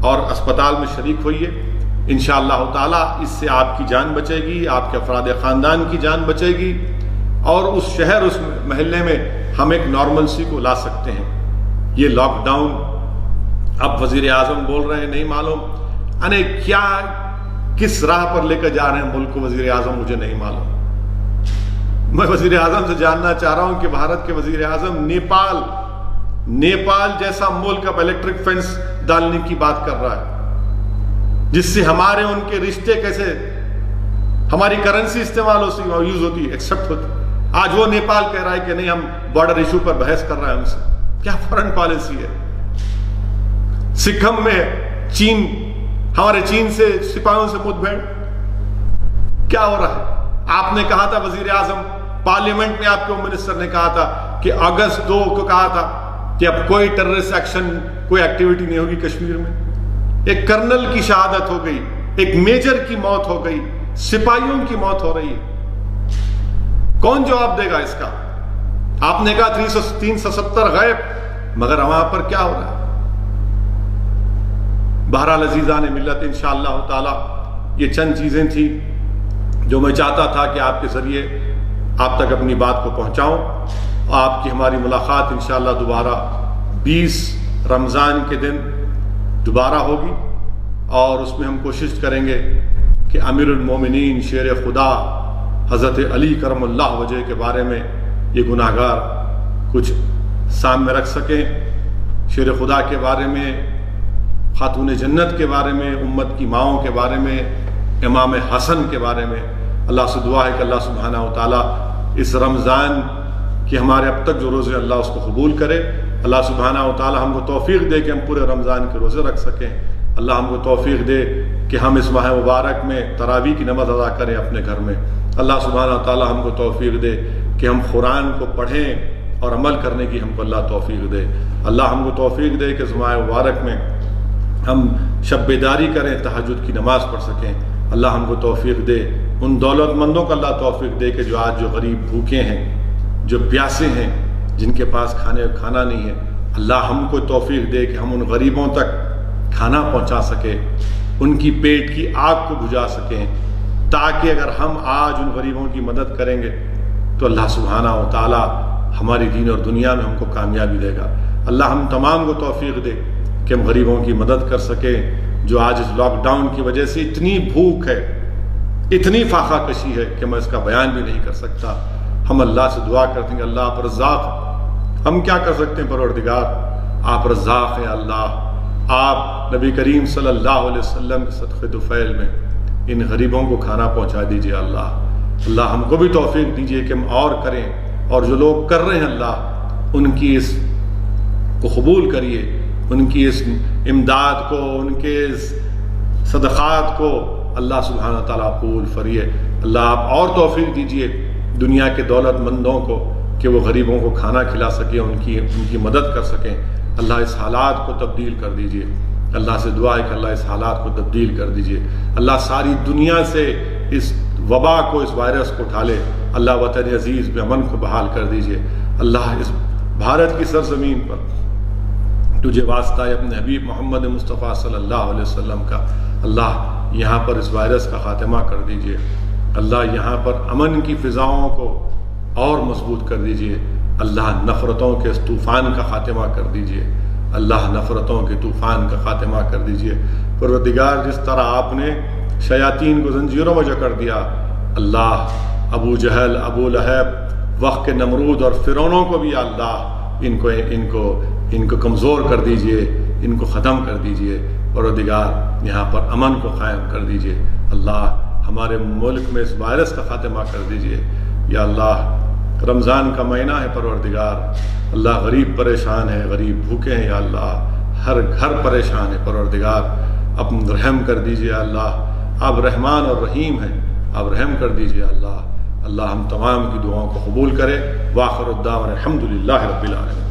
اور اسپتال میں شریک ہوئیے۔ انشاءاللہ تعالیٰ اس سے آپ کی جان بچے گی، آپ کے افراد خاندان کی جان بچے گی، اور اس شہر، اس محلے میں ہم ایک نارملسی کو لا سکتے ہیں۔ یہ لاک ڈاؤن اب وزیر اعظم بول رہے ہیں، نہیں معلوم کیا کس راہ پر لے کر جا رہے ہیں ملک کو وزیر اعظم، مجھے نہیں معلوم۔ میں وزیر اعظم سے جاننا چاہ رہا ہوں کہ بھارت کے وزیر اعظم نیپال جیسا ملک اب الیکٹرک فینس ڈالنے کی بات کر رہا ہے، جس سے ہمارے ان کے رشتے کیسے، ہماری کرنسی استعمال یوز ہوتی، ایکسپٹ ہوتی۔ آج وہ نیپال کہہ رہا ہے کہ نہیں، ہم بارڈر ایشو پر بحث کر رہا ہے ہم سے۔ کیا فارن پالیسی ہے؟ سکم میں ہمارے چین سے سپاہیوں سے مت بھیڑ، کیا ہو رہا ہے؟ آپ نے کہا تھا وزیر اعظم، پارلیمنٹ میں آپ کے منسٹر نے کہا تھا کہ اگست 2 کو کہا تھا کہ اب کوئی ٹیررسٹ ایکشن، کوئی ایکٹیویٹی نہیں ہوگی کشمیر میں۔ ایک کرنل کی شہادت ہو گئی، ایک میجر کی موت ہو گئی، سپاہیوں کی موت ہو رہی ہے۔ کون جواب دے گا اس کا؟ آپ نے کہا 370 غائب، مگر وہاں پر کیا ہو رہا ہے؟ بہرحال عزیزان ملت، انشاءاللہ تعالی یہ چند چیزیں تھیں جو میں چاہتا تھا کہ آپ کے ذریعے آپ تک اپنی بات کو پہنچاؤں۔ آپ کی ہماری ملاقات انشاءاللہ دوبارہ 20 رمضان کے دن دوبارہ ہوگی، اور اس میں ہم کوشش کریں گے کہ امیر المومنین شیر خدا حضرت علی کرم اللہ وجہ کے بارے میں یہ گناہگار کچھ سامنے رکھ سکیں، شیر خدا کے بارے میں، خاتون جنت کے بارے میں، امت کی ماؤں کے بارے میں، امام حسن کے بارے میں۔ اللہ سے دعا ہے کہ اللہ سبحانہ و تعالیٰ اس رمضان کہ ہمارے اب تک جو روزے اللہ اس کو قبول کرے۔ اللہ سبحانہ و تعالی ہم کو توفیق دے کہ ہم پورے رمضان کے روزے رکھ سکیں۔ اللہ ہم کو توفیق دے کہ ہم اس ماہ مبارک میں تراویح کی نماز ادا کریں اپنے گھر میں۔ اللہ سبحانہ و تعالی ہم کو توفیق دے کہ ہم قرآن کو پڑھیں اور عمل کرنے کی ہم کو اللہ توفیق دے۔ اللہ ہم کو توفیق دے کہ اس ماہ مبارک میں ہم شب بیداری کریں، تہجد کی نماز پڑھ سکیں۔ اللہ ہم کو توفیق دے، ان دولت مندوں کو اللہ توفیق دے کہ جو آج جو غریب بھوکے ہیں، جو پیاسے ہیں، جن کے پاس کھانا نہیں ہے، اللہ ہم کو توفیق دے کہ ہم ان غریبوں تک کھانا پہنچا سکے، ان کی پیٹ کی آگ کو بجھا سکیں، تاکہ اگر ہم آج ان غریبوں کی مدد کریں گے تو اللہ سبحانہ و تعالی ہماری دین اور دنیا میں ہم کو کامیابی دے گا۔ اللہ ہم تمام کو توفیق دے کہ ہم غریبوں کی مدد کر سکیں، جو آج اس لاک ڈاؤن کی وجہ سے اتنی بھوک ہے، اتنی فاقہ کشی ہے کہ میں اس کا بیان بھی نہیں کر سکتا۔ ہم اللہ سے دعا کرتے ہیں کہ اللہ آپ رزاق، ہم کیا کر سکتے ہیں پروردگار، آپ رزاق ہیں اللہ۔ آپ نبی کریم صلی اللہ علیہ وسلم کے صدقے طفیل میں ان غریبوں کو کھانا پہنچا دیجئے اللہ۔ اللہ ہم کو بھی توفیق دیجئے کہ ہم اور کریں، اور جو لوگ کر رہے ہیں اللہ ان کی اس کو قبول کریے، ان کی اس امداد کو، ان کے اس صدقات کو اللہ سبحانہ تعالیٰ قبول فریے۔ اللہ آپ اور توفیق دیجئے دنیا کے دولت مندوں کو کہ وہ غریبوں کو کھانا کھلا سکیں، ان کی مدد کر سکیں۔ اللہ اس حالات کو تبدیل کر دیجئے۔ اللہ سے دعا ہے کہ اللہ اس حالات کو تبدیل کر دیجئے۔ اللہ ساری دنیا سے اس وبا کو، اس وائرس کو اٹھا لے۔ اللہ وطن عزیز میں امن کو بحال کر دیجئے۔ اللہ اس بھارت کی سرزمین پر تجھے واسطہ ہے اپنے حبیب محمد مصطفیٰ صلی اللہ علیہ وسلم کا، اللہ یہاں پر اس وائرس کا خاتمہ کر دیجئے۔ اللہ یہاں پر امن کی فضاؤں کو اور مضبوط کر دیجئے۔ اللہ نفرتوں کے اس طوفان کا خاتمہ کر دیجئے۔ اللہ نفرتوں کے طوفان کا خاتمہ کر دیجئے۔ پروردگار جس طرح آپ نے شیاطین کو زنجیروں میں جکڑ دیا، اللہ ابو جہل، ابو لہب، وقت کے نمرود اور فرعونوں کو بھی اللہ ان کو کمزور کر دیجئے، ان کو ختم کر دیجئے۔ پروردگار یہاں پر امن کو قائم کر دیجئے۔ اللہ ہمارے ملک میں اس وائرس کا خاتمہ کر دیجئے۔ یا اللہ رمضان کا مہینہ ہے پروردگار، اللہ غریب پریشان ہے، غریب بھوکے ہیں، یا اللہ ہر گھر پریشان ہے پروردگار، اپنا رحم کر دیجئے اللہ۔ آپ رحمان اور رحیم ہیں، آپ رحم کر دیجئے اللہ۔ اللہ ہم تمام کی دعاؤں کو قبول کرے۔ وآخر الدعوانا الحمدللہ رب العالمین۔